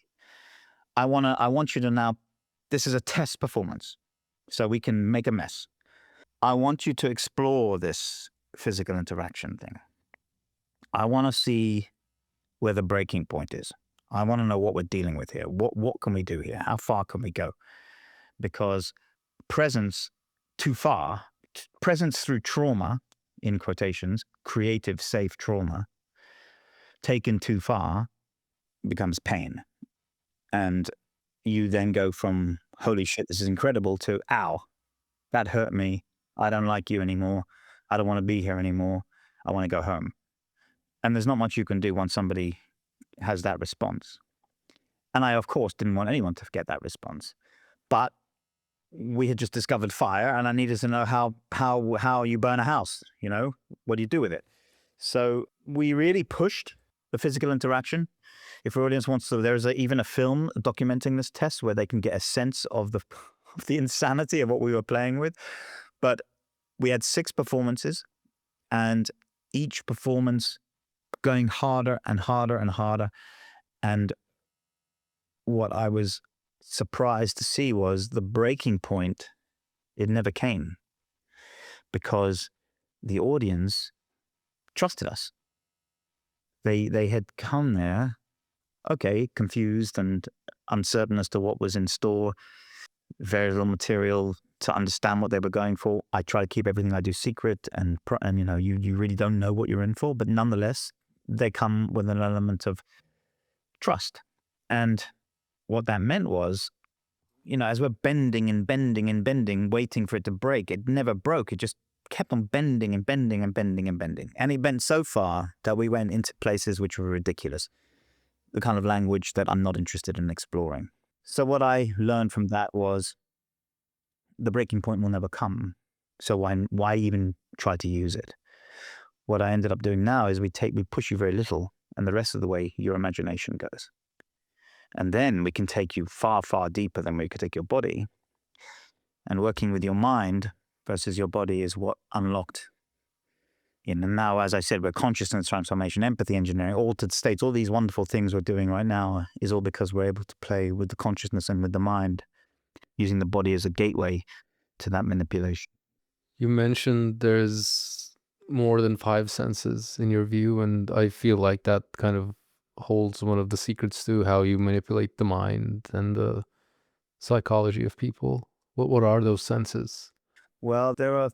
I want you to now, this is a test performance, so we can make a mess. I want you to explore this physical interaction thing. I want to see where the breaking point is. I want to know what we're dealing with here. What can we do here? How far can we go? Because presence too far, presence through trauma, in quotations, creative, safe trauma, taken too far becomes pain. And you then go from, holy shit, this is incredible, to, ow, that hurt me. I don't like you anymore. I don't want to be here anymore. I want to go home. And there's not much you can do once somebody has that response. And I, of course, didn't want anyone to get that response. But we had just discovered fire, and I needed to know how you burn a house. You know, what do you do with it? So we really pushed the physical interaction. If your audience wants to, there's even a film documenting this test where they can get a sense of the of the insanity of what we were playing with. But we had 6 performances, and each performance going harder and harder and harder. And what I was surprised to see was the breaking point. It never came because the audience trusted us. They had come there, okay, confused and uncertain as to what was in store, very little material to understand what they were going for. I try to keep everything I do secret, and you know, you really don't know what you're in for, but nonetheless, they come with an element of trust. And what that meant was, you know, as we're bending and bending and bending, waiting for it to break, it never broke. It just kept on bending and bending and bending and bending. And it bent so far that we went into places which were ridiculous, the kind of language that I'm not interested in exploring. So what I learned from that was the breaking point will never come. So why even try to use it? What I ended up doing now is we push you very little, and the rest of the way your imagination goes. And then we can take you far, far deeper than we could take your body. And working with your mind versus your body is what unlocked. And now, as I said, we're consciousness transformation, empathy engineering, altered states, all these wonderful things we're doing right now is all because we're able to play with the consciousness and with the mind, using the body as a gateway to that manipulation. You mentioned there's more than 5 senses in your view, and I feel like that kind of holds one of the secrets to how you manipulate the mind and the psychology of people. What are those senses? Well, there are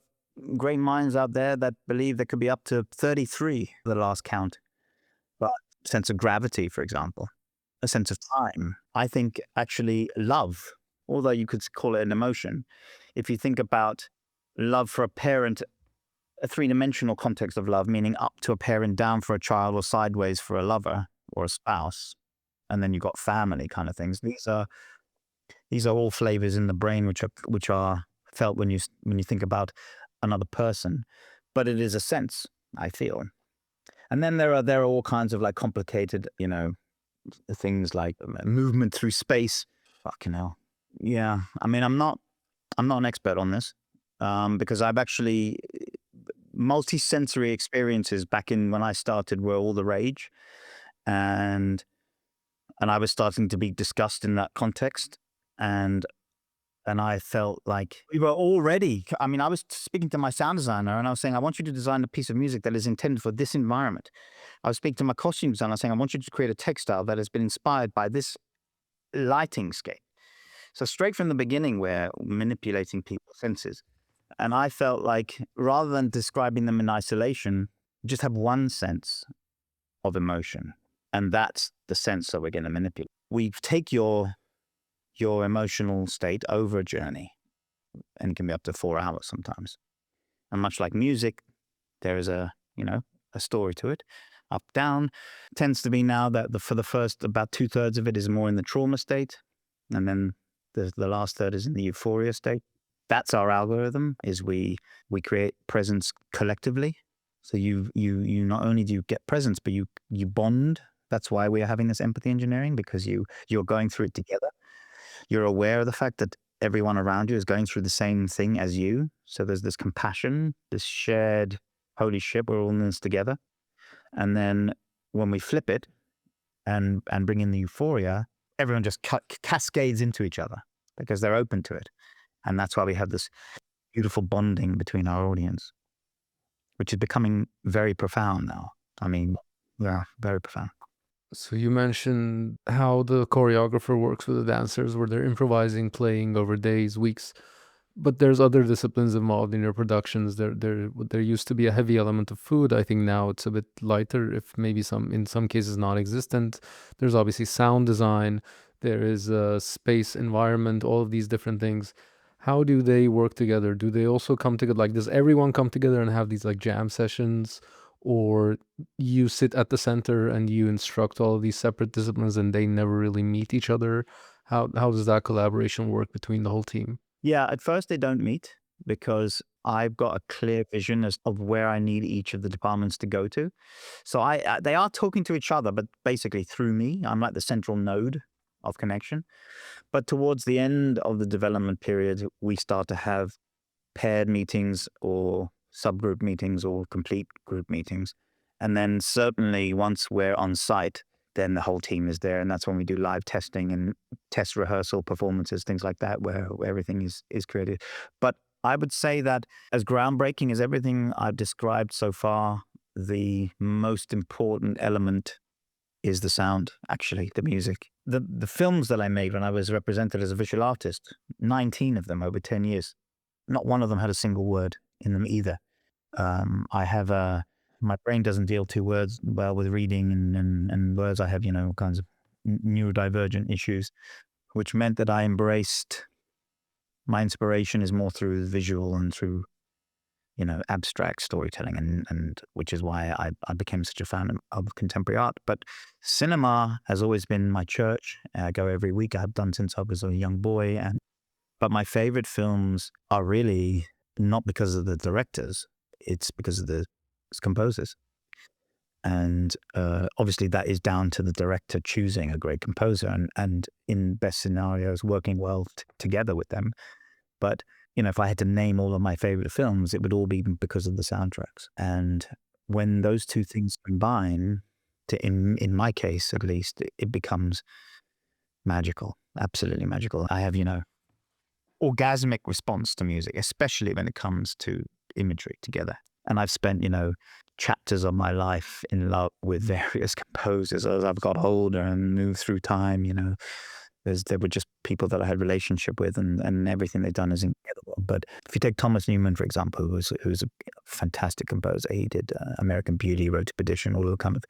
great minds out there that believe there could be up to 33, the last count. But sense of gravity, for example, a sense of time. I think actually love, although you could call it an emotion, if you think about love for a parent, a three-dimensional context of love, meaning up to a parent, down for a child, or sideways for a lover or a spouse, and then you've got family kind of things. These are all flavors in the brain which are felt when you think about another person. But it is a sense, I feel. And then there are all kinds of like complicated, you know, things like movement through space. Fucking hell. Yeah. I mean, I'm not an expert on this because I've actually multi-sensory experiences back in when I started were all the rage, and I was starting to be discussed in that context, and I felt like we were already, I mean, I was speaking to my sound designer and I was saying, I want you to design a piece of music that is intended for this environment. I was speaking to my costume designer saying, I want you to create a textile that has been inspired by this lighting scape. So straight from the beginning, we're manipulating people's senses. And I felt like rather than describing them in isolation, just have one sense of emotion. And that's the sense that we're going to manipulate. We take your emotional state over a journey, and it can be up to 4 hours sometimes. And much like music, there is a story to it, up, down. It tends to be now that for the first about 2/3 of it is more in the trauma state, and then the last third is in the euphoria state. That's our algorithm, is we create presence collectively. So you not only do you get presence, but you bond. That's why we are having this empathy engineering, because you're going through it together. You're aware of the fact that everyone around you is going through the same thing as you. So there's this compassion, this shared, holy shit, we're all in this together. And then when we flip it and bring in the euphoria, everyone just cascades into each other because they're open to it. And that's why we have this beautiful bonding between our audience, which is becoming very profound now. I mean, yeah, very profound. So you mentioned how the choreographer works with the dancers, where they're improvising, playing over days, weeks. But there's other disciplines involved in your productions. There used to be a heavy element of food. I think now it's a bit lighter, if maybe in some cases non-existent. There's obviously sound design. There is space, environment, all of these different things. How do they work together? Do they also come together? Like, does everyone come together and have these like jam sessions, or you sit at the center and you instruct all of these separate disciplines and they never really meet each other? How does that collaboration work between the whole team? Yeah, at first they don't meet because I've got a clear vision of where I need each of the departments to go to. So they are talking to each other, but basically through me. I'm like the central node of connection. But towards the end of the development period, we start to have paired meetings or subgroup meetings or complete group meetings. And then certainly once we're on site, then the whole team is there. And that's when we do live testing and test rehearsal performances, things like that, where everything is created. But I would say that as groundbreaking as everything I've described so far, the most important element is the sound, actually, the music. The films that I made when I was represented as a visual artist, 19 of them over 10 years, not one of them had a single word in them either. I have my brain doesn't deal too well with reading and words. I have, all kinds of neurodivergent issues, which meant that I embraced my inspiration is more through visual and through, abstract storytelling, and which is why I became such a fan of contemporary art. But cinema has always been my church. I go every week. I've done since I was a young boy, but my favorite films are really not because of the directors, it's because of the composers. And obviously that is down to the director choosing a great composer and in best scenarios, working well together with them. But, if I had to name all of my favorite films, it would all be because of the soundtracks. And when those two things combine, in my case at least, it becomes magical, absolutely magical. I have, orgasmic response to music, especially when it comes to imagery together. And I've spent, chapters of my life in love with various composers as I've got older and moved through time. There were just people that I had relationship with, and everything they've done is incredible. But if you take Thomas Newman, for example, who's a fantastic composer, he did American Beauty, wrote to Perdition, all the kind of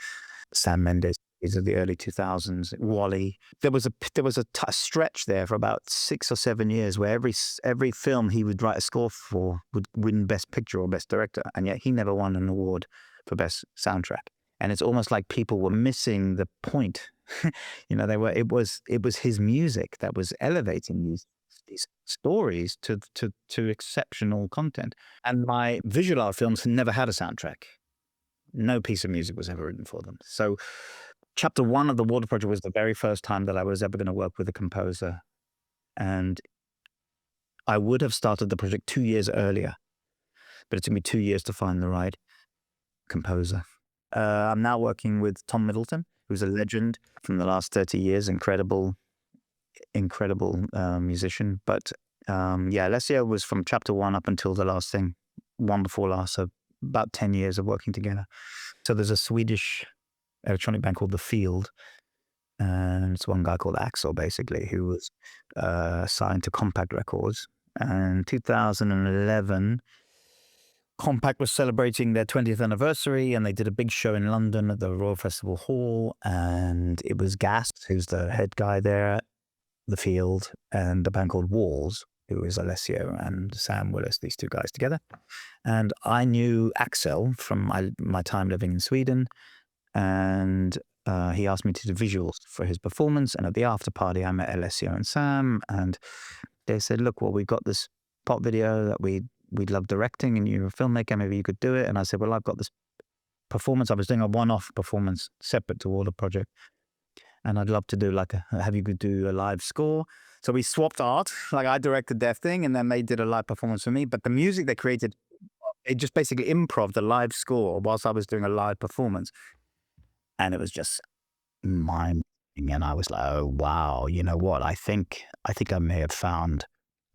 Sam Mendes. These are the early 2000s. Wally. There was a stretch there for about 6 or 7 years where every film he would write a score for would win Best Picture or Best Director, and yet he never won an award for Best Soundtrack. And it's almost like people were missing the point. It was his music that was elevating these stories to exceptional content. And my visual art films never had a soundtrack. No piece of music was ever written for them. So chapter 1 of the Waldorf Project was the very first time that I was ever going to work with a composer. And I would have started the project 2 years earlier, but it took me 2 years to find the right composer. I'm now working with Tom Middleton, who's a legend from the last 30 years, incredible musician. But Alessio was from chapter 1 up until the last thing, one before last, so about 10 years of working together. So there's a Swedish electronic band called The Field, and it's one guy called Axel, basically, who was signed to Compact Records. And 2011, Compact was celebrating their 20th anniversary, and they did a big show in London at the Royal Festival Hall, and it was Gast, who's the head guy there, The Field, and a band called Walls, who is Alessio and Sam Willis, these two guys together. And I knew Axel from my time living in Sweden, and he asked me to do visuals for his performance. And at the after party, I met Alessio and Sam, and they said, look, well, we've got this pop video that we'd love directing, and you're a filmmaker, maybe you could do it. And I said, well, I've got this performance. I was doing a one-off performance separate to Waldorf Project, and I'd love to do have you could do a live score. So we swapped art. Like I directed their thing, and then they did a live performance for me. But the music they created, it just basically improv the live score whilst I was doing a live performance. And it was just mind-blowing. And I was like, oh, wow, you know what? I think I may have found,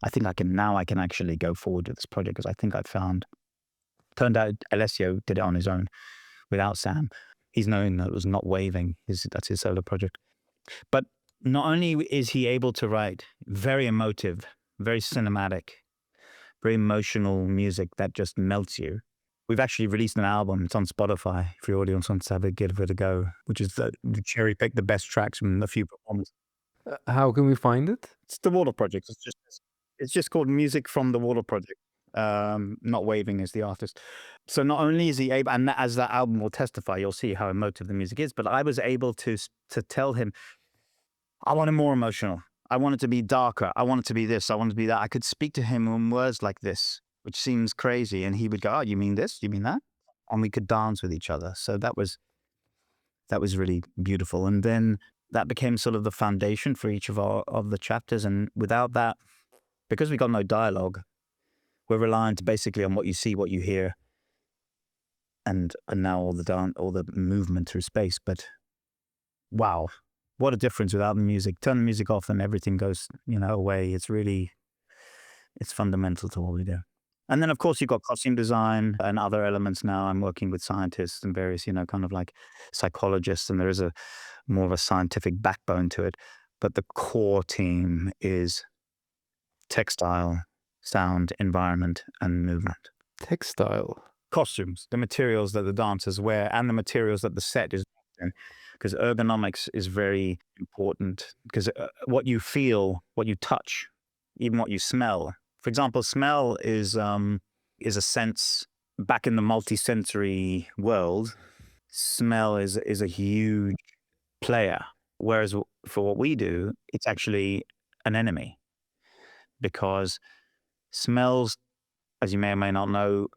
I can actually go forward with this project because I think I found, turned out Alessio did it on his own without Sam. He's known that it was Not Waving. That's his solo project. But not only is he able to write very emotive, very cinematic, very emotional music that just melts you. We've actually released an album. It's on Spotify if your audience wants to have it, give it a go, which is cherry pick the best tracks from a few performances. How can we find it? It's the Waldorf Project. It's just called Music from the Waldorf Project. Not Waving is the artist. So not only is he able, and as that album will testify, you'll see how emotive the music is, but I was able to tell him, I want it more emotional. I want it to be darker. I want it to be this. I want it to be that. I could speak to him in words like this. which seems crazy. And he would go, "Oh, you mean this? You mean that?" And we could dance with each other. So that was really beautiful. And then that became sort of the foundation for each of the chapters. And without that, because we got no dialogue, we're reliant basically on what you see, what you hear, and now all the movement through space. But wow, what a difference without the music. Turn the music off and everything goes, away. It's fundamental to what we do. And then, of course, you've got costume design and other elements now. I'm working with scientists and various, kind of like psychologists, and there is a more of a scientific backbone to it. But the core team is textile, sound, environment, and movement. Textile. Costumes, the materials that the dancers wear, and the materials that the set is in. Because ergonomics is very important. Because what you feel, what you touch, even what you smell. For example, smell is a sense. Back in the multisensory world, smell is a huge player. Whereas for what we do, it's actually an enemy, because smells, as you may or may not know,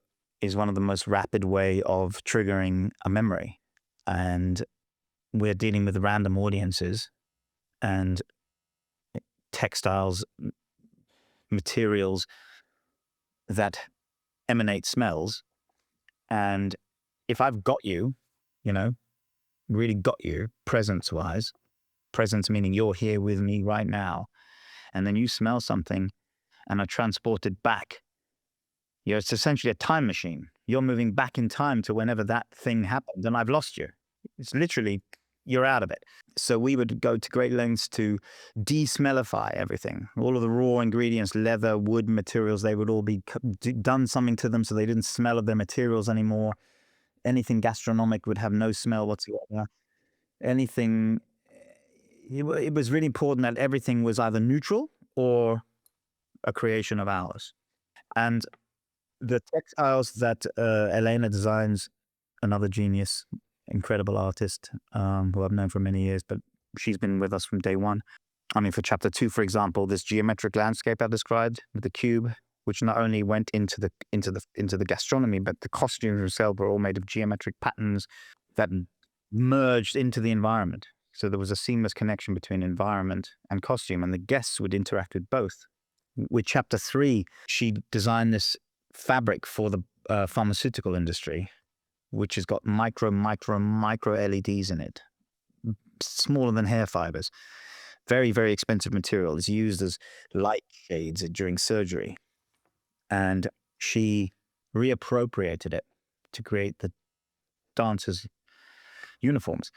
is one of the most rapid way of triggering a memory. And we're dealing with random audiences and textiles, materials that emanate smells. And if I've got you, you know, really got you presence wise, presence meaning you're here with me right now, and then you smell something and are transported back. It's essentially a time machine. You're moving back in time to whenever that thing happened, and I've lost you. It's literally, you're out of it. So we would go to great lengths to de-smellify everything. All of the raw ingredients, leather, wood materials, they would all be done something to them so they didn't smell of their materials anymore. Anything gastronomic would have no smell whatsoever. Anything, it was really important that everything was either neutral or a creation of ours. And the textiles that Elena designs, another genius, incredible artist who I've known for many years, but she's been with us from day one. I mean, for chapter 2, for example, this geometric landscape I described with the cube, which not only went into the gastronomy, but the costumes themselves were all made of geometric patterns that merged into the environment. So there was a seamless connection between environment and costume, and the guests would interact with both. With chapter 3, she designed this fabric for the pharmaceutical industry, which has got micro LEDs in it, smaller than hair fibers. Very, very expensive material. It's used as light shades during surgery. And she reappropriated it to create the dancers' uniforms.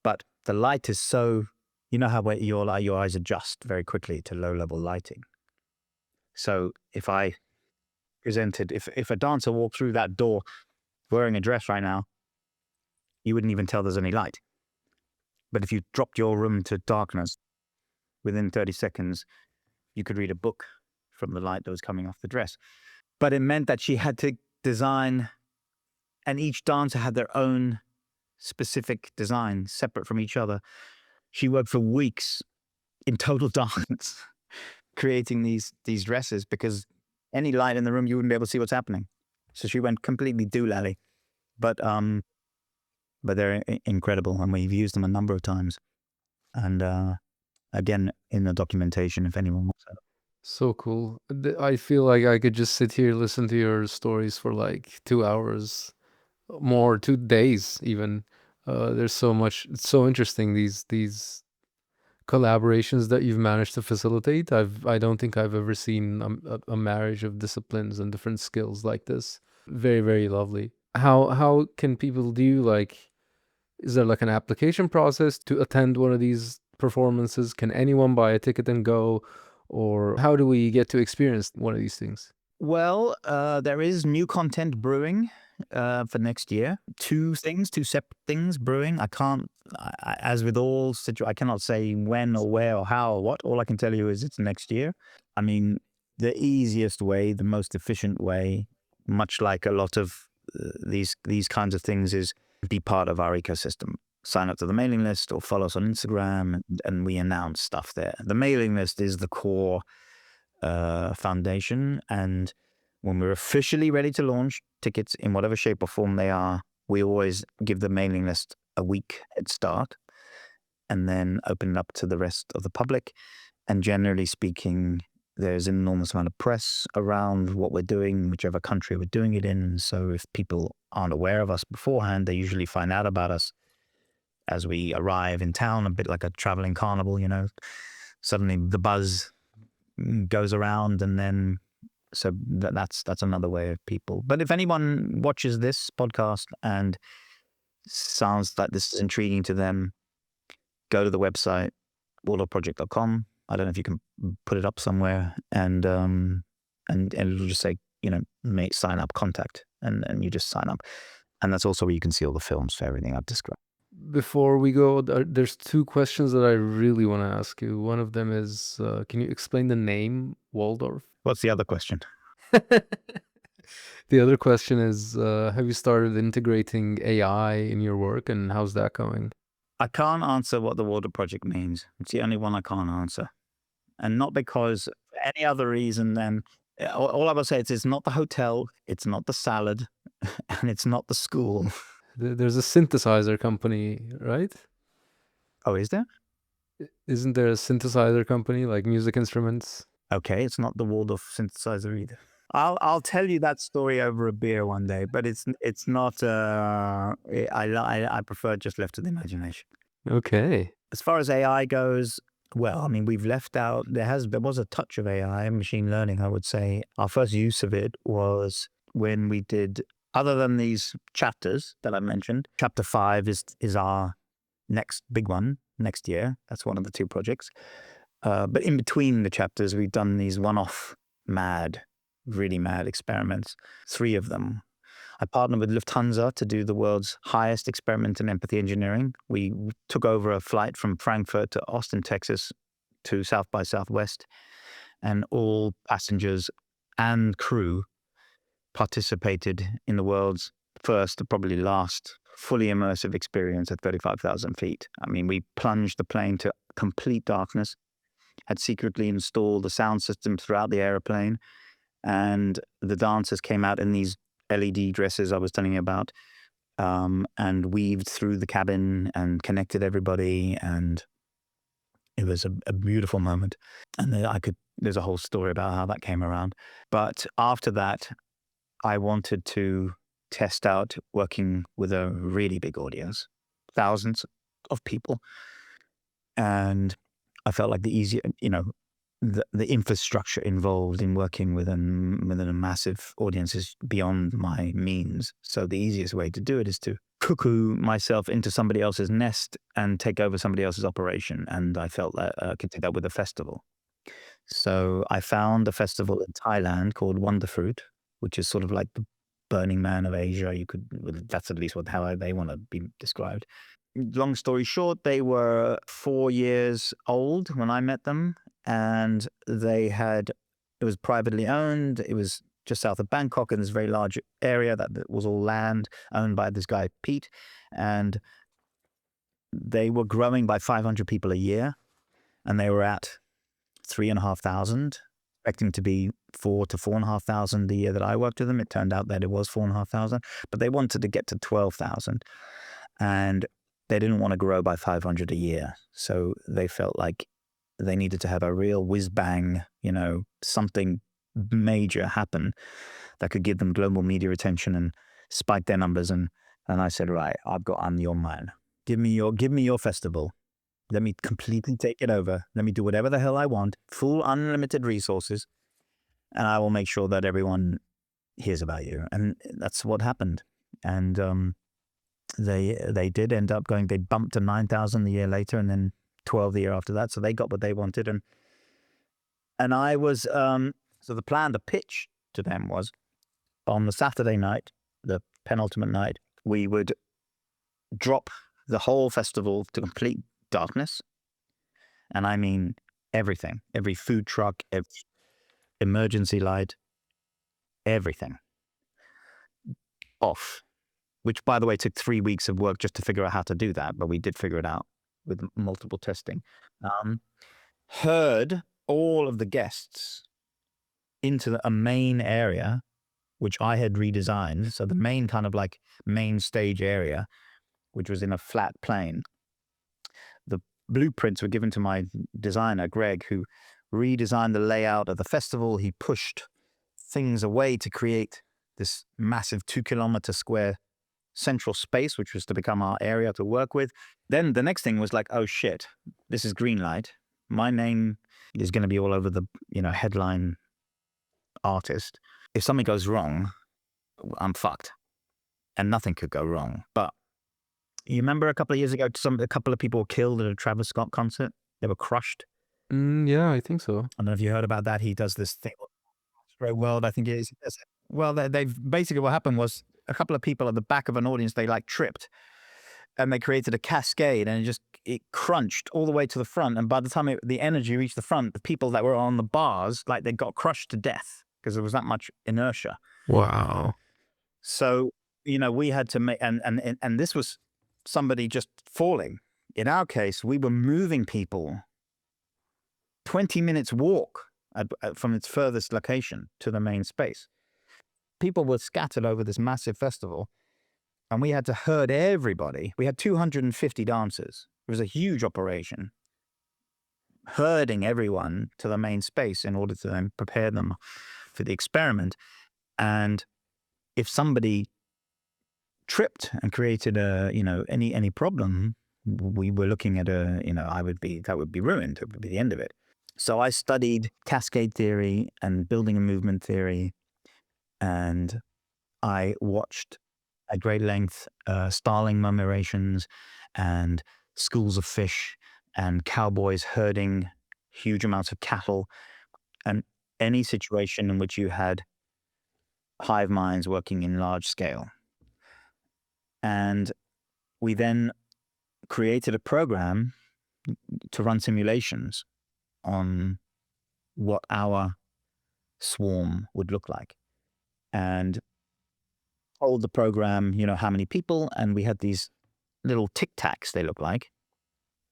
But the light is so, you know how your eyes adjust very quickly to low-level lighting. So if a dancer walked through that door wearing a dress right now, you wouldn't even tell there's any light. But if you dropped your room to darkness, within 30 seconds, you could read a book from the light that was coming off the dress. But it meant that she had to design, and each dancer had their own specific design, separate from each other. She worked for weeks in total darkness, creating these dresses, because any light in the room, you wouldn't be able to see what's happening. So she went completely doolally. But they're incredible, and we've used them a number of times. And again, in the documentation, if anyone wants that. So cool. I feel like I could just sit here, listen to your stories for like 2 hours, more 2 days even. There's so much. It's so interesting, these collaborations that you've managed to facilitate. I don't think I've ever seen a marriage of disciplines and different skills like this. Very, very lovely. How can people do, like, is there like an application process to attend one of these performances? Can anyone buy a ticket and go? Or how do we get to experience one of these things? Well, there is new content brewing for next year. Two separate things brewing. As with all I cannot say when or where or how or what. All I can tell you is it's next year. I mean, the easiest way, the most efficient way, much like a lot of these kinds of things, is be part of our ecosystem. Sign up to the mailing list or follow us on Instagram, and we announce stuff there. The mailing list is the core foundation, and When we're officially ready to launch tickets in whatever shape or form they are, we always give the mailing list a week head start and then open it up to the rest of the public. And generally speaking, there's an enormous amount of press around what we're doing, whichever country we're doing it in. So if people aren't aware of us beforehand, they usually find out about us as we arrive in town, a bit like a traveling carnival, Suddenly the buzz goes around, and then so that's another way of people. But if anyone watches this podcast and sounds like this is intriguing to them, go to the website waldorfproject.com. I don't know if you can put it up somewhere, and it'll just say sign up, contact, and you just sign up, and that's also where you can see all the films for everything I've described. Before we go, there's two questions that I really want to ask you. One of them is, can you explain the name Waldorf? What's the other question? The other question is, have you started integrating AI in your work, and how's that going? I can't answer what the Waldorf Project means. It's the only one I can't answer. And not because for any other reason than all I will say is it's not the hotel, it's not the salad, and it's not the school. There's a synthesizer company, right? Oh, is there? Isn't there a synthesizer company, like music instruments? Okay, it's not the Waldorf synthesizer either. I'll tell you that story over a beer one day, but it's not. I prefer just left to the imagination. Okay. As far as AI goes, well, I mean, we've left out. There was a touch of AI, machine learning. I would say our first use of it was when we did. Other than these chapters that I mentioned, chapter 5 is our next big one next year. That's one of the two projects. But in between the chapters, we've done these one-off really mad experiments, 3 of them. I partnered with Lufthansa to do the world's highest experiment in empathy engineering. We took over a flight from Frankfurt to Austin, Texas, to South by Southwest, and all passengers and crew participated in the world's first, probably last, fully immersive experience at 35,000 feet. I mean, we plunged the plane to complete darkness, had secretly installed a sound system throughout the airplane, and the dancers came out in these LED dresses I was telling you about, and weaved through the cabin and connected everybody, and it was a beautiful moment. And there's a whole story about how that came around. But after that, I wanted to test out working with a really big audience, thousands of people. And I felt like the infrastructure involved in working within a massive audience is beyond my means. So the easiest way to do it is to cuckoo myself into somebody else's nest and take over somebody else's operation. And I felt that I could do that with a festival. So I found a festival in Thailand called Wonderfruit, which is sort of like the Burning Man of Asia. That's at least how they want to be described. Long story short, they were 4 years old when I met them, and it was privately owned. It was just south of Bangkok in this very large area that was all land owned by this guy, Pete. And they were growing by 500 people a year, and they were at 3,500, expecting to be 4 to 4,500 the year that I worked with them. It turned out that it was 4,500, but they wanted to get to 12,000. And they didn't want to grow by 500 a year. So they felt like they needed to have a real whiz bang, something major happen that could give them global media attention and spike their numbers. And I said, right, I'm your man. Give me your festival. Let me completely take it over. Let me do whatever the hell I want, full unlimited resources, and I will make sure that everyone hears about you. And that's what happened. And they did end up going. They bumped to 9,000 the year later, and then 12 the year after that. So they got what they wanted, and I was so the pitch to them was on the Saturday night, the penultimate night, we would drop the whole festival to complete darkness, and I mean everything, every food truck, every emergency light, everything off. Which, by the way, took 3 weeks of work just to figure out how to do that, but we did figure it out with multiple testing. Herd all of the guests into a main area which I had redesigned. So the main kind of like main stage area, which was in a flat plane, the blueprints were given to my designer, Greg, who redesigned the layout of the festival. He pushed things away to create this massive 2 kilometer square central space, which was to become our area to work with. Then the next thing was like, oh shit, this is green light. My name is going to be all over the, headline artist. If something goes wrong, I'm fucked. And nothing could go wrong. But you remember a couple of years ago, a couple of people were killed at a Travis Scott concert? They were crushed. Yeah, I think so. I don't know if you heard about that. He does this thing, Great World, I think it is. Well, they've basically, what happened was a couple of people at the back of an audience, they like tripped and they created a cascade, and it crunched all the way to the front. And by the time the energy reached the front, the people that were on the bars, like, they got crushed to death because there was that much inertia. Wow. So, we had to make, and this was somebody just falling. In our case, we were moving people 20 minutes walk from its furthest location to the main space. People were scattered over this massive festival, and we had to herd everybody. We had 250 dancers. It was a huge operation, herding everyone to the main space in order to then prepare them for the experiment. And if somebody tripped and created any problem, we were looking at that would be ruined. It would be the end of it. So I studied cascade theory and building and movement theory, and I watched at great length starling murmurations and schools of fish and cowboys herding huge amounts of cattle, and any situation in which you had hive minds working in large scale. And we then created a program to run simulations on what our swarm would look like, and told the program, how many people. And we had these little tic tacs, they look like,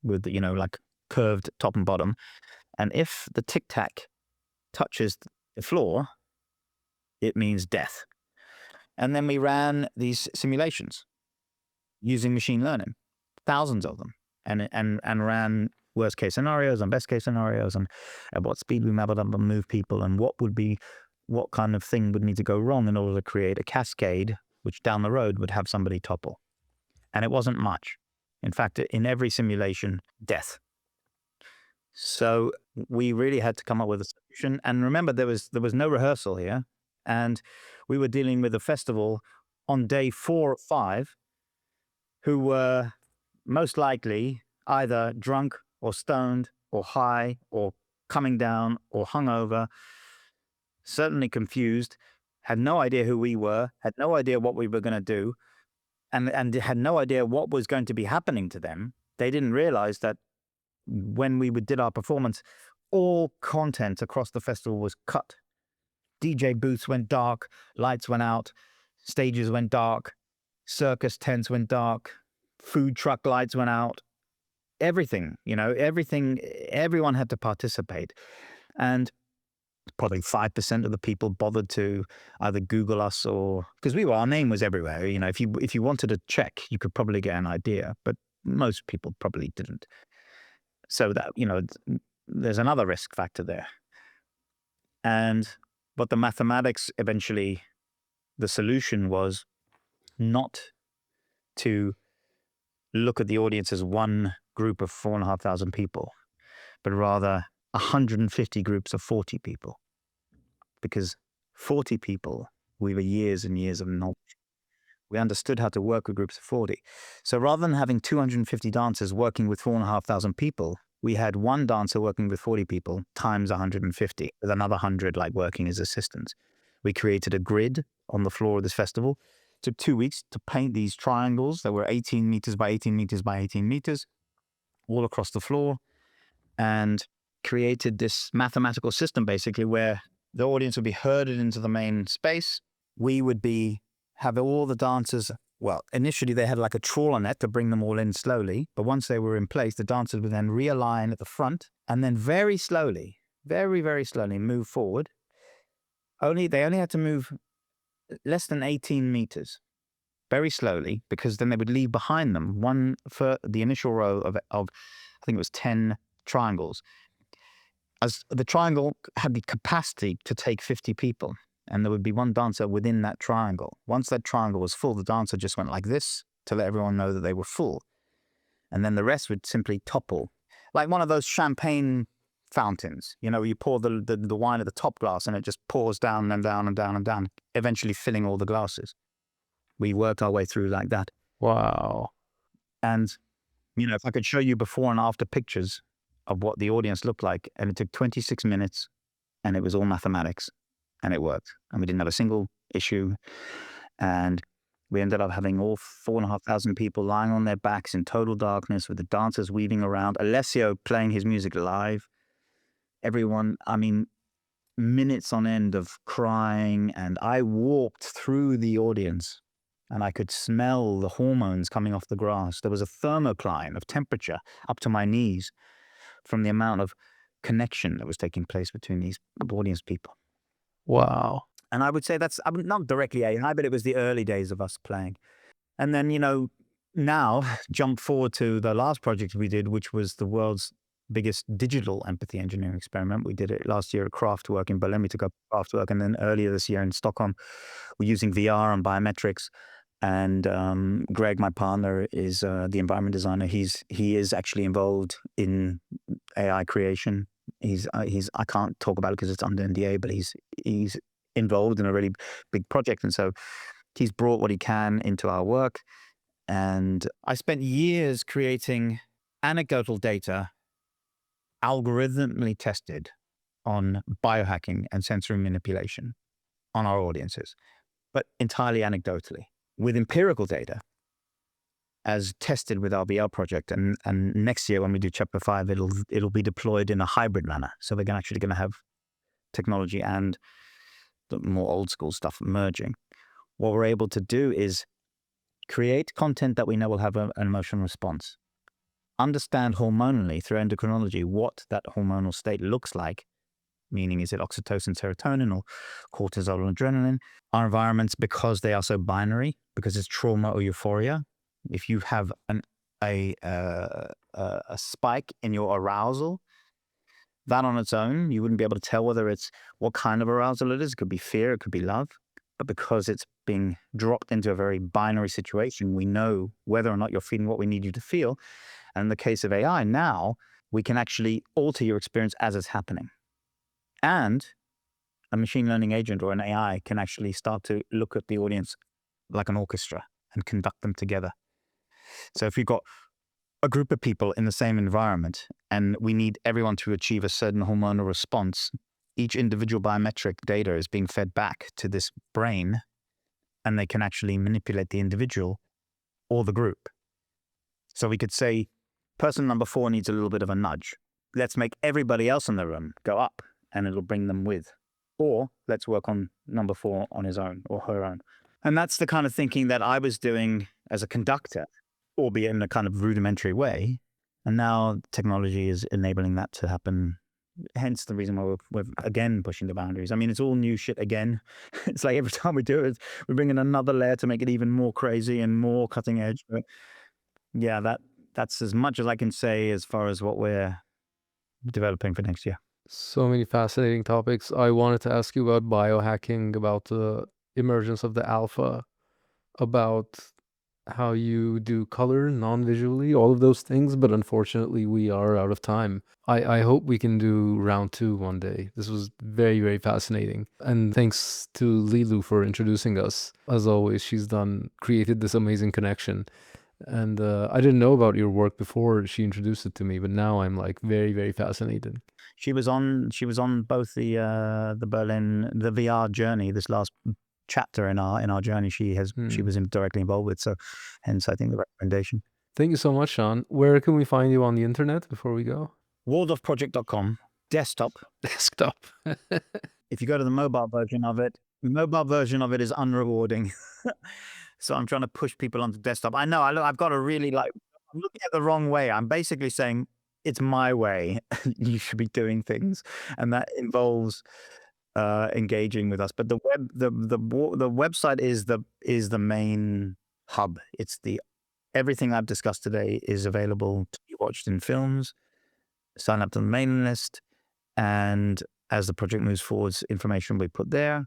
with, like curved top and bottom. And if the tic tac touches the floor, it means death. And then we ran these simulations using machine learning, thousands of them, and ran worst case scenarios and best case scenarios, and at what speed we might move people, and what kind of thing would need to go wrong in order to create a cascade, which down the road would have somebody topple. And it wasn't much. In fact, in every simulation, death. So we really had to come up with a solution. And remember, there was no rehearsal here. And we were dealing with a festival on day 4 or 5 who were most likely either drunk or stoned or high or coming down or hungover, certainly confused, had no idea who we were, had no idea what we were going to do, and had no idea what was going to be happening to them. They didn't realize that when we did our performance, all content across the festival was cut. DJ booths went dark, lights went out, stages went dark, circus tents went dark, food truck lights went out. Everything, everyone had to participate. And probably 5% of the people bothered to either Google us, or because our name was everywhere. If you wanted to check, you could probably get an idea, but most people probably didn't. So that, there's another risk factor there. But the mathematics eventually, the solution was not to look at the audience as one group of 4,500 people, but rather 150 groups of 40 people. Because 40 people, we were years and years of knowledge. We understood how to work with groups of 40. So rather than having 250 dancers working with 4,500 people, we had one dancer working with 40 people times 150, with another 100 like working as assistants. We created a grid on the floor of this festival. It took 2 weeks to paint these triangles that were 18 meters by 18 meters by 18 meters all across the floor, and created this mathematical system basically where the audience would be herded into the main space. We would have all the dancers. Well, initially they had like a trawler net to bring them all in slowly, but once they were in place, the dancers would then realign at the front and then very slowly, very, very slowly move forward. They only had to move less than 18 meters, very slowly, because then they would leave behind them one for the initial row of I think it was 10 triangles. As the triangle had the capacity to take 50 people, and there would be one dancer within that triangle. Once that triangle was full, the dancer just went like this to let everyone know that they were full. And then the rest would simply topple, like one of those champagne fountains. You pour the wine at the top glass and it just pours down and down and down and down, eventually filling all the glasses. We worked our way through like that. Wow. And, if I could show you before and after pictures of what the audience looked like, and it took 26 minutes and it was all mathematics and it worked. And we didn't have a single issue. And we ended up having all 4,500 people lying on their backs in total darkness with the dancers weaving around, Alessio playing his music live. Everyone, minutes on end of crying. And I walked through the audience and I could smell the hormones coming off the grass. There was a thermocline of temperature up to my knees from the amount of connection that was taking place between these audience people. Wow. And I would say that's not directly AI, but it was the early days of us playing. And then, now jump forward to the last project we did, which was the world's biggest digital empathy engineering experiment. We did it last year at Craftwork in Berlin. We took up Craftwork, and then earlier this year in Stockholm, we're using VR and biometrics. And Greg, my partner, is the environment designer. He is actually involved in AI creation. I can't talk about it because it's under NDA, but he's involved in a really big project, and so he's brought what he can into our work. And I spent years creating anecdotal data, algorithmically tested on biohacking and sensory manipulation on our audiences, but entirely anecdotally, with empirical data as tested with our VR project. And next year when we do chapter 5, it'll be deployed in a hybrid manner. So we're actually going to have technology and the more old school stuff merging. What we're able to do is create content that we know will have an emotional response, understand hormonally through endocrinology what that hormonal state looks like, meaning is it oxytocin, serotonin, or cortisol or adrenaline? Our environments, because they are so binary, because it's trauma or euphoria, if you have a spike in your arousal, that on its own, you wouldn't be able to tell whether it's what kind of arousal it is. It could be fear, it could be love. But because it's being dropped into a very binary situation, we know whether or not you're feeling what we need you to feel. And in the case of AI now, we can actually alter your experience as it's happening. And a machine learning agent or an AI can actually start to look at the audience like an orchestra and conduct them together. So if you've got a group of people in the same environment and we need everyone to achieve a certain hormonal response, each individual biometric data is being fed back to this brain, and they can actually manipulate the individual or the group. So we could say, person number 4 needs a little bit of a nudge. Let's make everybody else in the room go up and it'll bring them with. Or let's work on number 4 on his own or her own. And that's the kind of thinking that I was doing as a conductor, albeit in a kind of rudimentary way. And now technology is enabling that to happen. Hence the reason why we're again pushing the boundaries. I mean, it's all new shit again. It's like every time we do it, we bring in another layer to make it even more crazy and more cutting edge. But yeah, that's as much as I can say as far as what we're developing for next year. So many fascinating topics. I wanted to ask you about biohacking, about the emergence of the alpha, about how you do color non-visually, all of those things, but unfortunately we are out of time. I hope we can do round 2 one day. This was very, very fascinating. And thanks to Lilu for introducing us. As always, she's created this amazing connection. And I didn't know about your work before she introduced it to me, but now I'm like very, very fascinated. She was on both the VR journey, this last chapter in our journey. She was directly involved with, so hence I think the recommendation. Thank you so much, Sean. Where can we find you on the internet before we go? Waldorfproject.com, desktop. Desktop. If you go to the mobile version of it, is unrewarding. So I'm trying to push people onto desktop. I know I've got to really I'm looking at the wrong way. I'm basically saying it's my way. You should be doing things, and that involves engaging with us. But the website is the main hub. It's the everything I've discussed today is available to be watched in films. Sign up to the mailing list, and as the project moves forwards, information will be put there.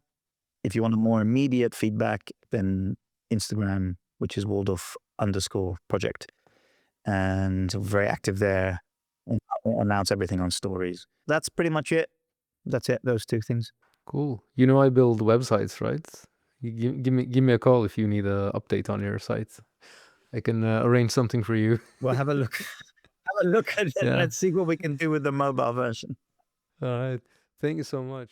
If you want a more immediate feedback, then Instagram, which is Waldorf_project, and very active there. And I'll announce everything on stories. That's pretty much it. That's it. Those two things. Cool. You know, I build websites, right? You give me a call if you need a update on your site. I can arrange something for you. We'll have a look. Have a look at it. Yeah. Let's see what we can do with the mobile version. All right. Thank you so much.